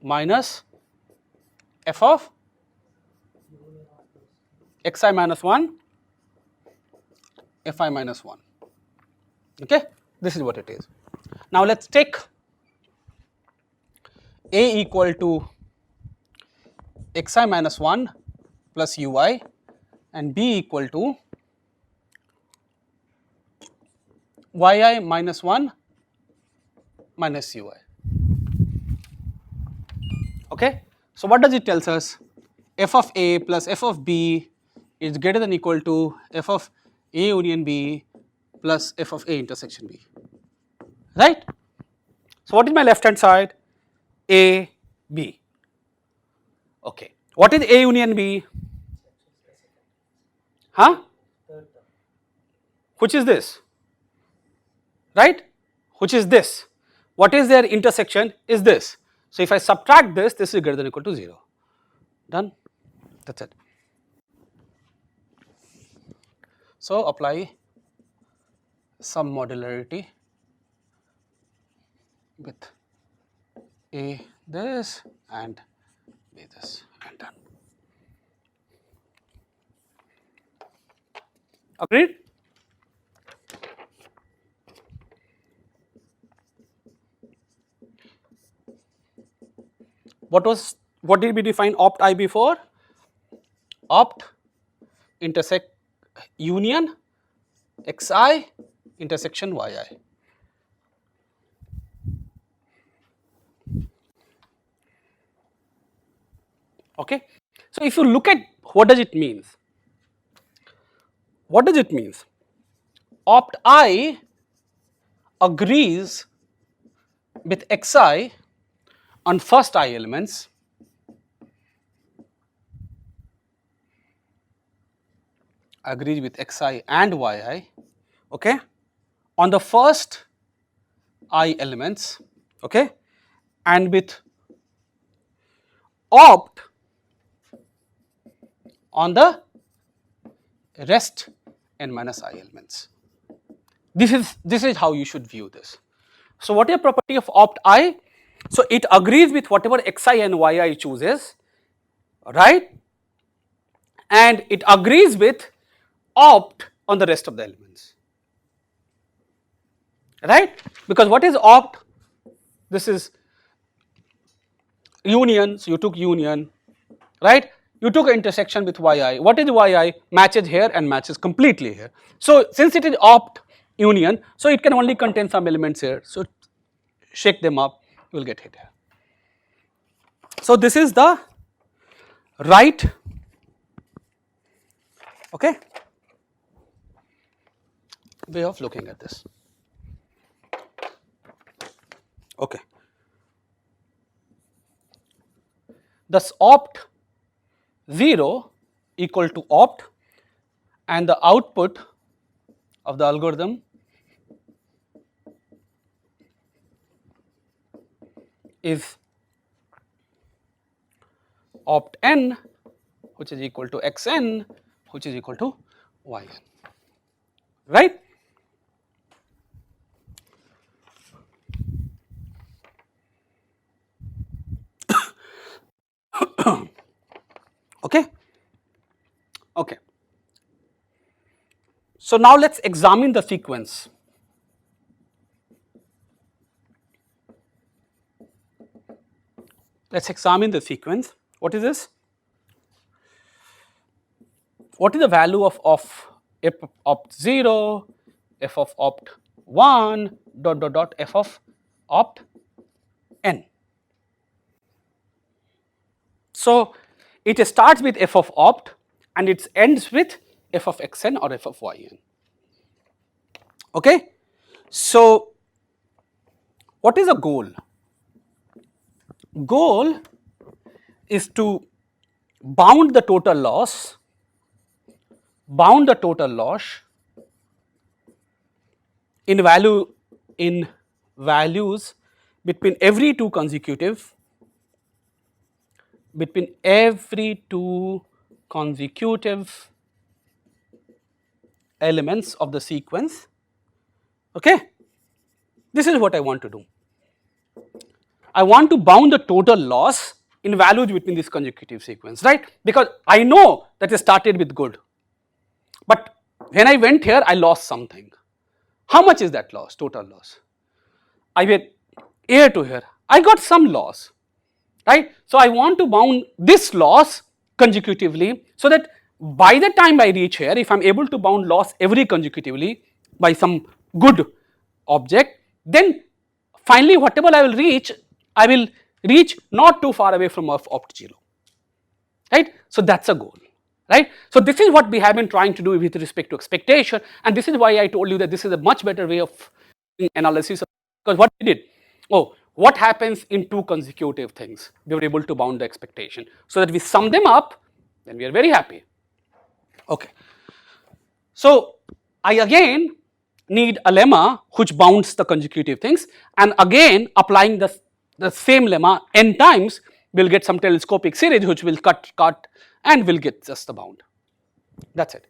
minus f of xi minus 1 fi minus 1. Okay, this is what it is. Now let us take a equal to xi minus 1 plus ui and b equal to yi minus 1 minus ui. Okay, so what does it tells us? F of a plus f of b is greater than equal to f of a union b plus f of a intersection b, right? So what is my left hand side? A, B. Okay, what is A union B? Huh? Which is this? Right? Which is this? What is their intersection? Is this. So if I subtract this, this is greater than equal to 0. Done? That's it. So apply some modularity with A this and B this and done. Agreed? What did we define opt I before? Opt intersect union xi intersection yi. Okay. So if you look at what does it means? What does it means? Opt I agrees with xi on first I elements agrees with xi and yi, okay, on the first I elements, okay, and with opt on the rest n minus I elements. This is how you should view this. So what is the property of opt I? So it agrees with whatever xi and yi chooses, right, and it agrees with opt on the rest of the elements, right, because what is opt? This is union, so you took union, right, you took an intersection with yi. What is yi? Matches here and matches completely here. So since it is opt union, so it can only contain some elements here, so shake them up, you will get hit here. So this is the right, okay, way of looking at this. Okay, thus opt 0 equal to opt, and the output of the algorithm is opt n, which is equal to xn, which is equal to yn, right. Okay. Okay. So now let's examine the sequence. Let's examine the sequence. What is this? What is the value of f opt 0, f of opt 1, dot dot dot f of opt n? So it starts with f of opt and it ends with f of xn or f of yn. Okay. So what is the goal? Goal is to bound the total loss in values between every two consecutive elements of the sequence. Okay, this is what I want to do. I want to bound the total loss in values between this consecutive sequence, right? Because I know that it started with good, but when I went here I lost something. How much is that loss, total loss? I went here to here, I got some loss, right? So I want to bound this loss consecutively so that by the time I reach here, if I am able to bound loss every consecutively by some good object, then finally whatever I will reach not too far away from opt 0, right? So that's a goal, right? So this is what we have been trying to do with respect to expectation, and this is why I told you that this is a much better way of doing analysis, because what we did, what happens in two consecutive things, we were able to bound the expectation so that we sum them up, then we are very happy. Okay. So I again need a lemma which bounds the consecutive things, and again applying the same lemma n times, we'll get some telescopic series which will cut and will get just the bound. That's it,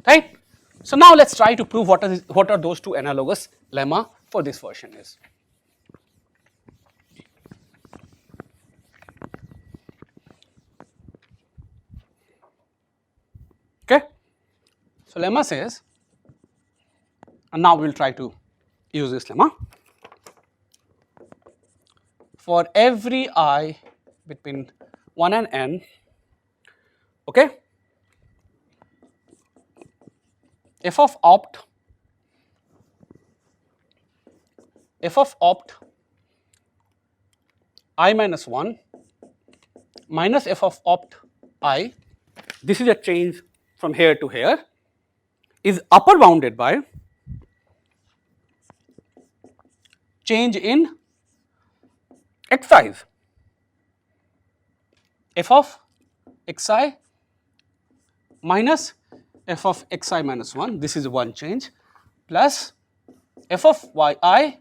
right? So now let's try to prove what are those two analogous lemma for this version is. Okay. So lemma says, and now we will try to use this lemma. For every I between 1 and n, okay, f of opt I minus 1 minus f of opt I, this is a change from here to here, is upper bounded by change in xi's, f of xi minus f of xi minus 1, this is one change, plus f of yi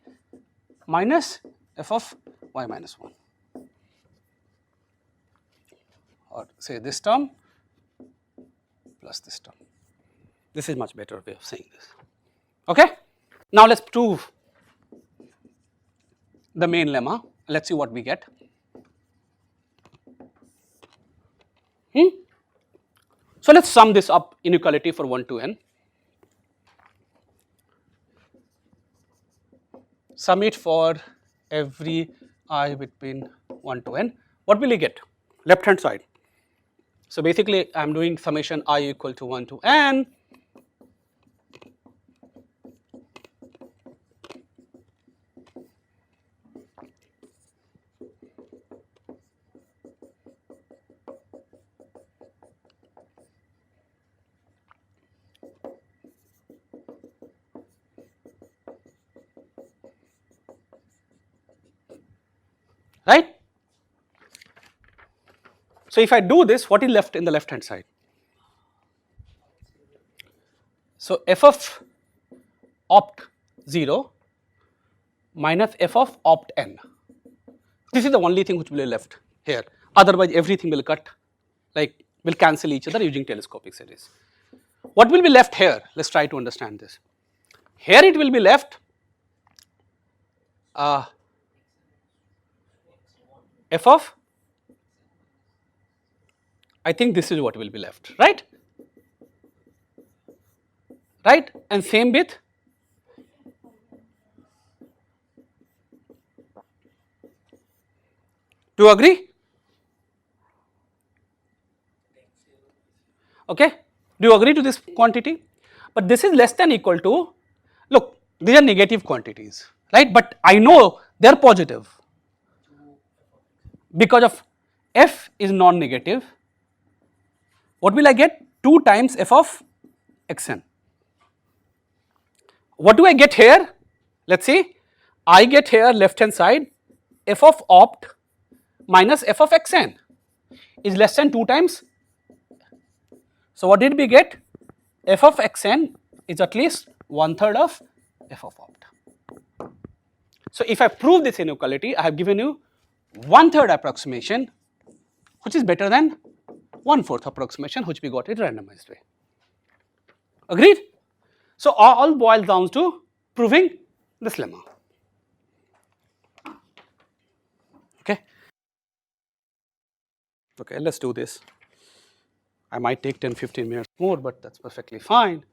minus f of y minus 1, or say this term plus this term. This is much better way of saying this. Okay. Now let's prove the main lemma. Let's see what we get. So let's sum this up inequality for 1 to n. Sum it for every I between 1 to n. What will you get? Left hand side. So basically I am doing summation I equal to 1 to n, right? So if I do this, what is left in the left hand side? So f of opt 0 minus f of opt n. This is the only thing which will be left here. Otherwise everything will cut, like will cancel each other using telescopic series. What will be left here? Let's try to understand this. Here it will be left f of I think this is what will be left, right? Right, and same with do you agree? Okay, do you agree to this quantity? But this is less than equal to, look, these are negative quantities, right? But I know they are positive because of f is non-negative. What will I get? 2 times f of xn. What do I get here? Let us see, I get here left hand side f of opt minus f of xn is less than 2 times. So what did we get? F of xn is at least 1/3 of f of opt. So if I prove this inequality, I have given you 1/3 approximation, which is better than 1/4 approximation, which we got it randomized way. Agreed? So all boils down to proving this lemma. Okay. Okay, let's do this. I might take 10-15 minutes more, but that's perfectly fine.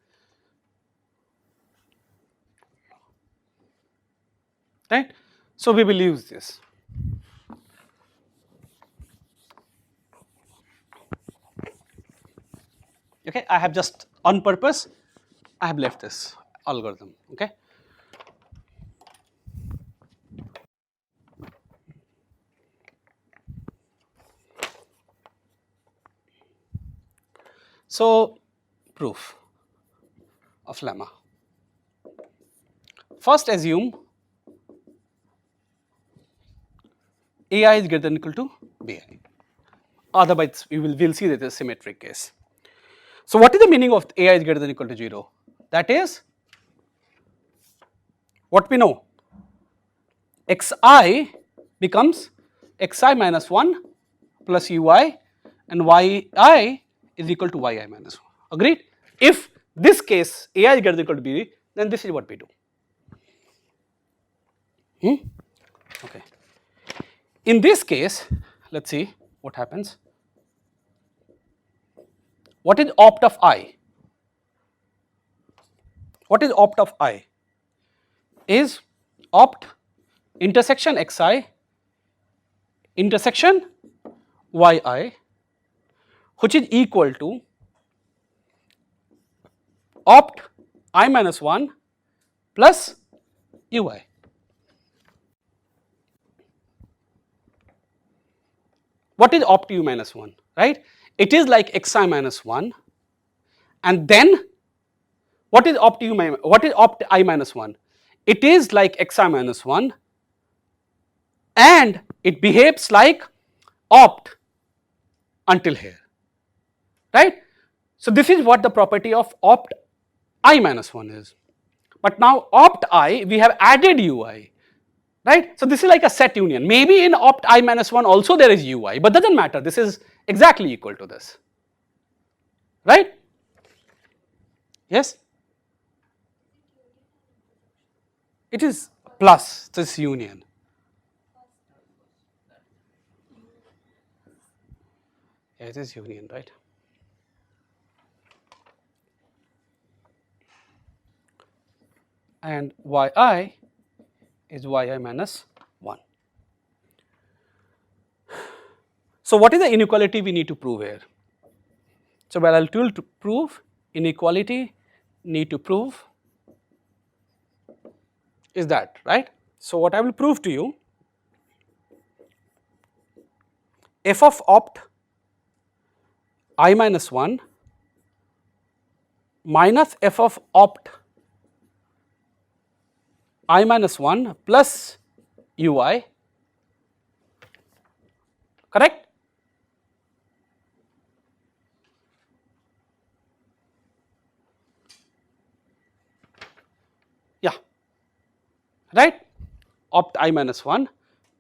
Right? So we will use this. Okay, I have just on purpose, I have left this algorithm. Okay. So proof of lemma. First assume AI is greater than equal to BI. Otherwise, we will see that it is a symmetric case. So what is the meaning of AI is greater than equal to 0? That is what we know. Xi becomes xi minus 1 plus ui and yi is equal to yi minus 1. Agreed? If this case AI is greater than equal to B, then this is what we do. Okay. In this case, let us see what happens. What is opt of I? What is opt of I? Is opt intersection xi intersection yi, which is equal to opt I minus 1 plus ui. What is opt u minus 1, right? It is like xi minus 1, and then what is opt u what is opt I minus 1? It is like xi minus 1 and it behaves like opt until here, right? So this is what the property of opt I minus 1 is. But now opt I, we have added ui, right? So this is like a set union. Maybe in opt I minus 1 also there is ui, but doesn't matter. This is exactly equal to this, right? Yes? It is plus this union. Yeah, it is union, right? And yi is yi minus 1. So what is the inequality we need to prove here? So well, I'll tell to prove inequality need to prove is that, right? So what I will prove to you, f of opt I minus 1 minus f of opt I minus 1 plus ui, correct? Yeah, right? Opt I minus 1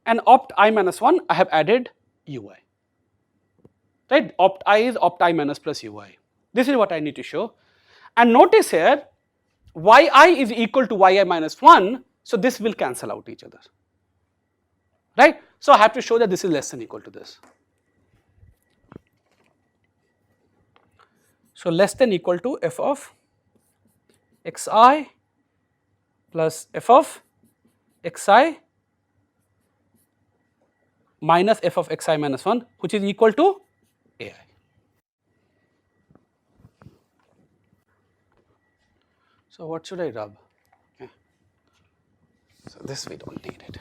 and opt I minus 1 I have added ui, right? Opt I is opt I minus plus ui. This is what I need to show. And notice here yi is equal to yi minus 1, so this will cancel out each other, right? So I have to show that this is less than equal to this. So less than equal to f of xi plus f of xi minus f of xi minus 1, which is equal to ai. So what should I rub? Okay. So this we don't need it.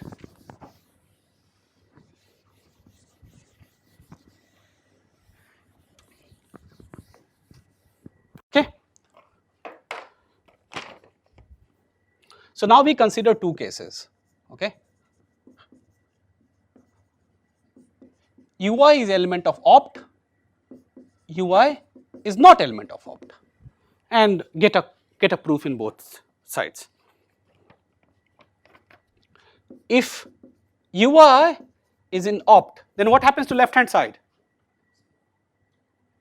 Okay. So now we consider two cases. Okay. Ui is element of opt, Ui is not element of opt, and get a proof in both sides. If Ui is in opt, then what happens to left hand side?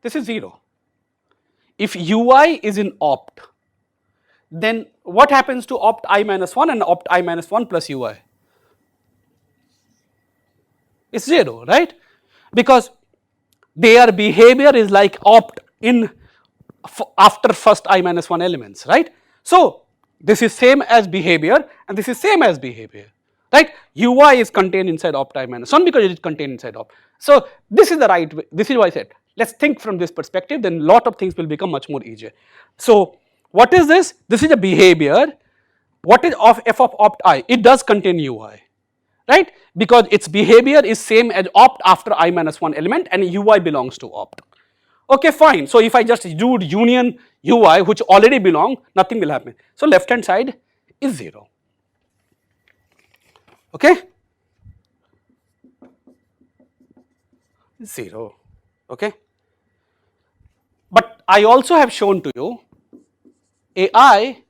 This is 0. If Ui is in opt, then what happens to opt I minus 1 and opt I minus 1 plus Ui? It's 0, right? Because their behavior is like opt in after first I minus 1 elements, right? So this is same as behavior and this is same as behavior, right? Ui is contained inside opt I minus 1 because it is contained inside opt. So this is the right way, this is why I said let's think from this perspective, then lot of things will become much more easier. So what is this? This is a behavior. What is of f of opt I? It does contain Ui, right? Because its behavior is same as opt after I minus 1 element and Ui belongs to opt. Okay, fine. So if I just do union Ui which already belong, nothing will happen. So left hand side is 0. Okay? 0. Okay? But I also have shown to you ai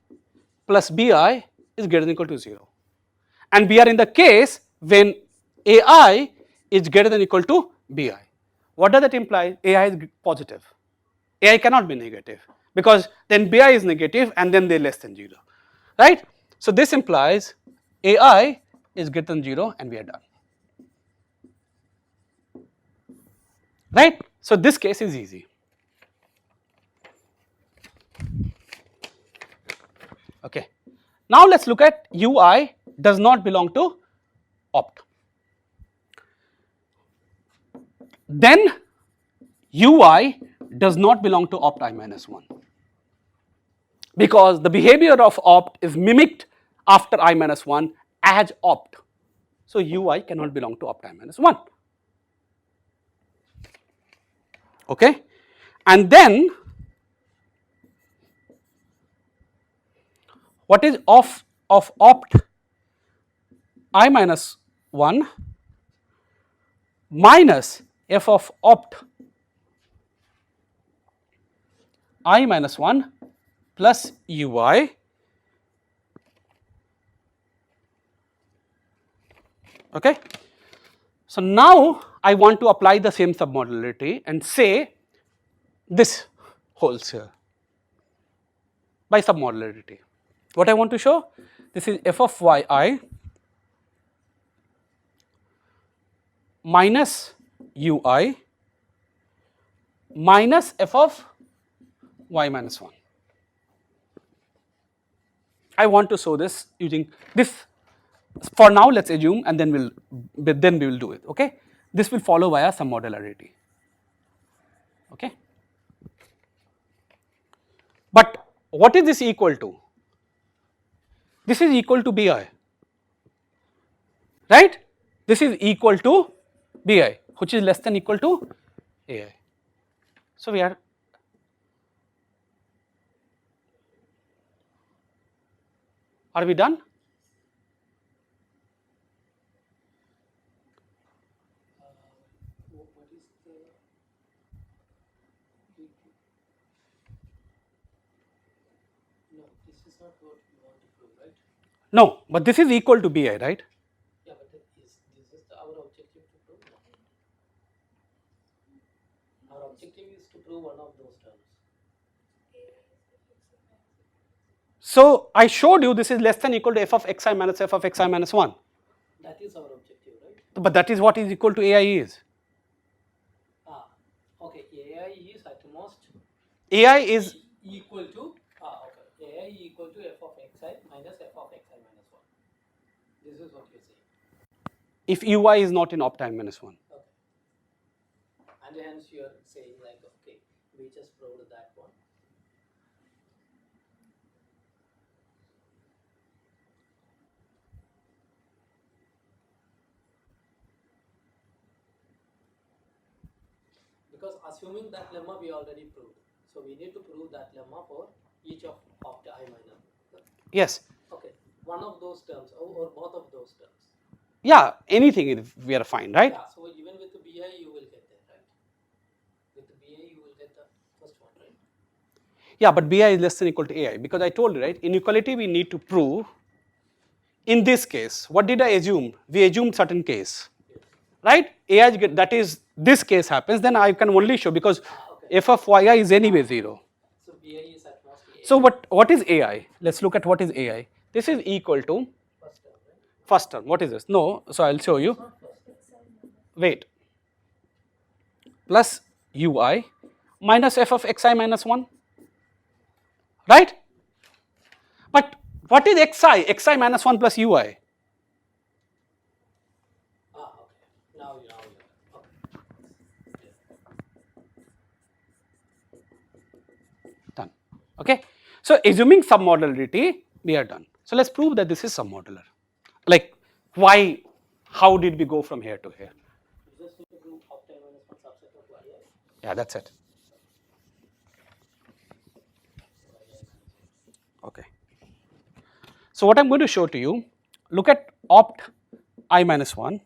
plus bi is greater than equal to 0. And we are in the case when ai is greater than equal to bi. What does that imply? ai is positive. ai cannot be negative because then bi is negative and then they are less than 0, right? So this implies ai is greater than 0 and we are done, right? So this case is easy. Okay. Now let's look at ui does not belong to opt. Then ui does not belong to opt I minus 1 because the behavior of opt is mimicked after I minus 1 as opt. So ui cannot belong to opt I minus 1. Okay. And then what is of opt I minus 1 minus f of opt I minus 1 plus ui okay. So now I want to apply the same submodularity and say this holds here by submodularity. What I want to show? This is f of yi minus ui minus f of y minus 1. I want to show this using this. For now let's assume and then we will do it, okay. This will follow via some modularity, okay. But what is this equal to? This is equal to bi, right? This is equal to bi which is less than equal to ai. So we are we done? What is the no? This is not what we want to prove, right? No, but this is equal to bi, right? Yeah, but this is our objective to prove. Our objective is to prove one of those terms. So I showed you this is less than equal to f of xi minus f of xi minus 1. That is our objective, right? But that is what is equal to ai is. Okay. AI is at most AI is equal to okay, AI equal to f of xi minus f of xi minus 1. This is what you're saying. if UI is not in opt I minus 1. Okay. And hence you're saying like, okay, we just proved that one. Because assuming that lemma we already proved. So we need to prove that lemma for each of opt I minor. Yes. Okay. One of those terms or both of those terms. Yeah, anything we are fine, right? Yeah, so even with the BI you will get that, right? With the BI you will get the first one, right? Yeah, but BI is less than or equal to AI because I told you, right? Inequality we need to prove. In this case, what did I assume? We assumed certain case, Yes. right? AI that is this case happens, then I can only show because Okay. f of yi is anyway 0. So BI is at most AI. So what is AI? Let's look at what is AI. This is equal to First term, right? first term. What is this? No, so I'll show you. Not first term. Wait. Plus ui minus f of xi minus 1, right? But what is xi? Xi minus 1 plus ui. Okay. Now you okay. Done. Okay. So assuming submodularity, we are done. So let's prove that this is submodular. Like why? How did we go from here to here? You just need to prove opt I minus 1 subset of yi. Yeah, that's it. Okay. So what I'm going to show to you, look at opt I minus 1.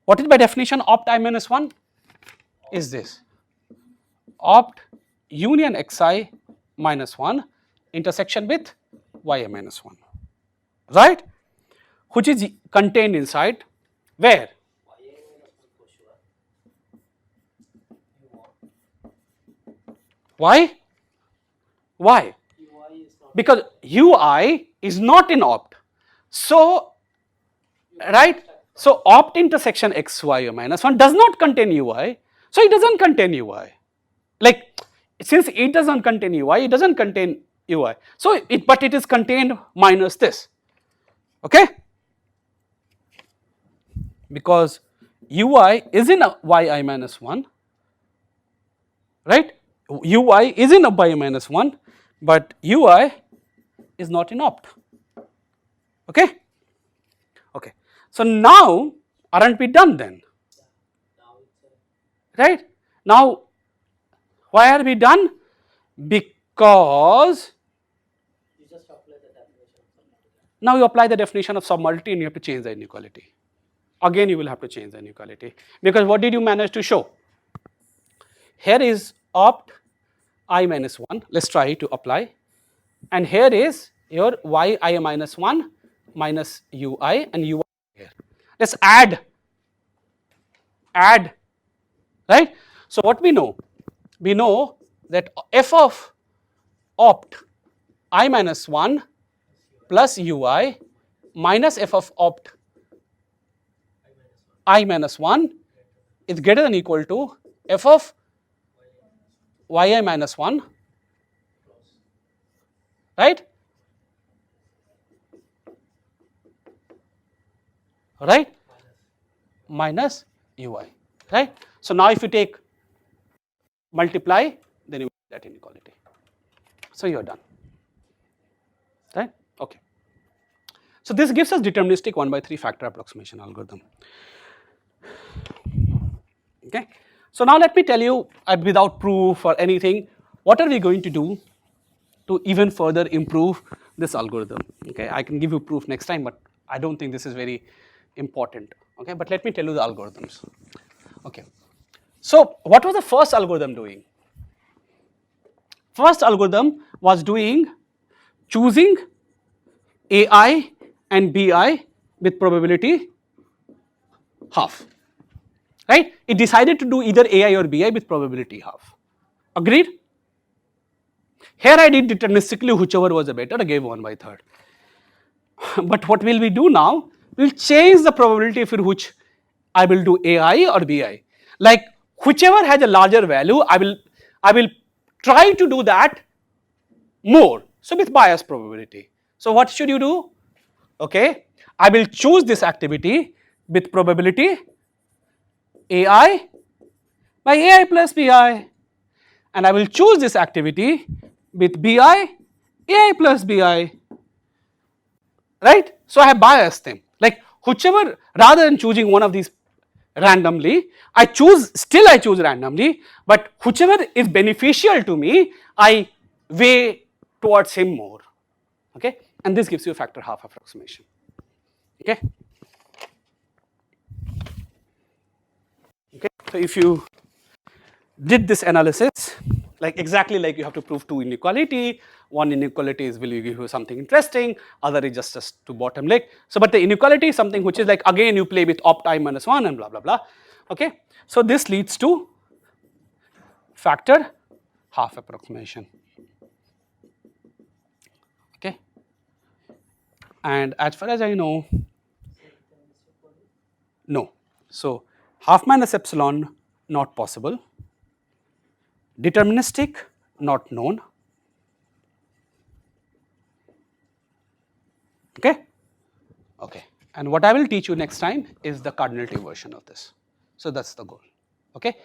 What is by definition opt I minus 1? Is this opt union xi minus 1 intersection with yi minus 1, right? Which is contained inside where? yi minus 1 for sure. You want Why? Why? ui is not Because ui is not in opt. So, right? So opt intersection xy minus 1 does not contain ui. So it doesn't contain ui. Like since it doesn't contain ui, it doesn't contain ui. So but it is contained minus this. Okay? Because ui is in a yi minus 1, right? Ui is in a yi minus 1, but ui is not in opt. Okay? Okay. So now aren't we done then? now it's Right? Now why are we done? Because you just apply the definition of submodular. now you apply the definition of submodulity and you have to change the inequality. Again you will have to change the inequality because what did you manage to show? Here is opt I minus 1, let's try to apply, and here is your yi minus 1 minus ui and ui here. Let's add, right? So what we know? We know that f of opt I minus 1 plus ui minus f of opt I minus 1 is greater than or equal to f of yi minus 1, right? Right? Minus ui, right? So now if you take multiply, then you get that inequality. So you are done, right? Okay. So this gives us deterministic 1/3 factor approximation algorithm. Okay. So now let me tell you without proof or anything, what are we going to do to even further improve this algorithm? Okay, I can give you proof next time, but I don't think this is very important. Okay, but let me tell you the algorithms. Okay. So what was the first algorithm doing? First algorithm was doing choosing AI and BI with probability half, right? It decided to do either AI or BI with probability half. Agreed? Here I did deterministically whichever was the better, I gave 1/3. But what will we do now? We'll change the probability for which I will do AI or BI. Like whichever has a larger value, I will try to do that more, so with bias probability. So what should you do? Okay, I will choose this activity with probability AI by AI plus BI, and I will choose this activity with BI AI plus BI, right? So I have biased them, like whichever, rather than choosing one of these randomly, I choose randomly, but whichever is beneficial to me, I weigh towards him more, okay, and this gives you a factor half approximation, okay. Okay, so if you did this analysis, like exactly like you have to prove two inequality, one inequality is will give you something interesting, other is just to bottom leg. So but the inequality is something which is like again you play with opt I minus 1 and blah blah blah, okay. So this leads to factor half approximation, okay. And as far as I know, no. So half minus epsilon not possible, deterministic not known, okay. Okay, and what I will teach you next time is the cardinality version of this. So that's the goal, okay.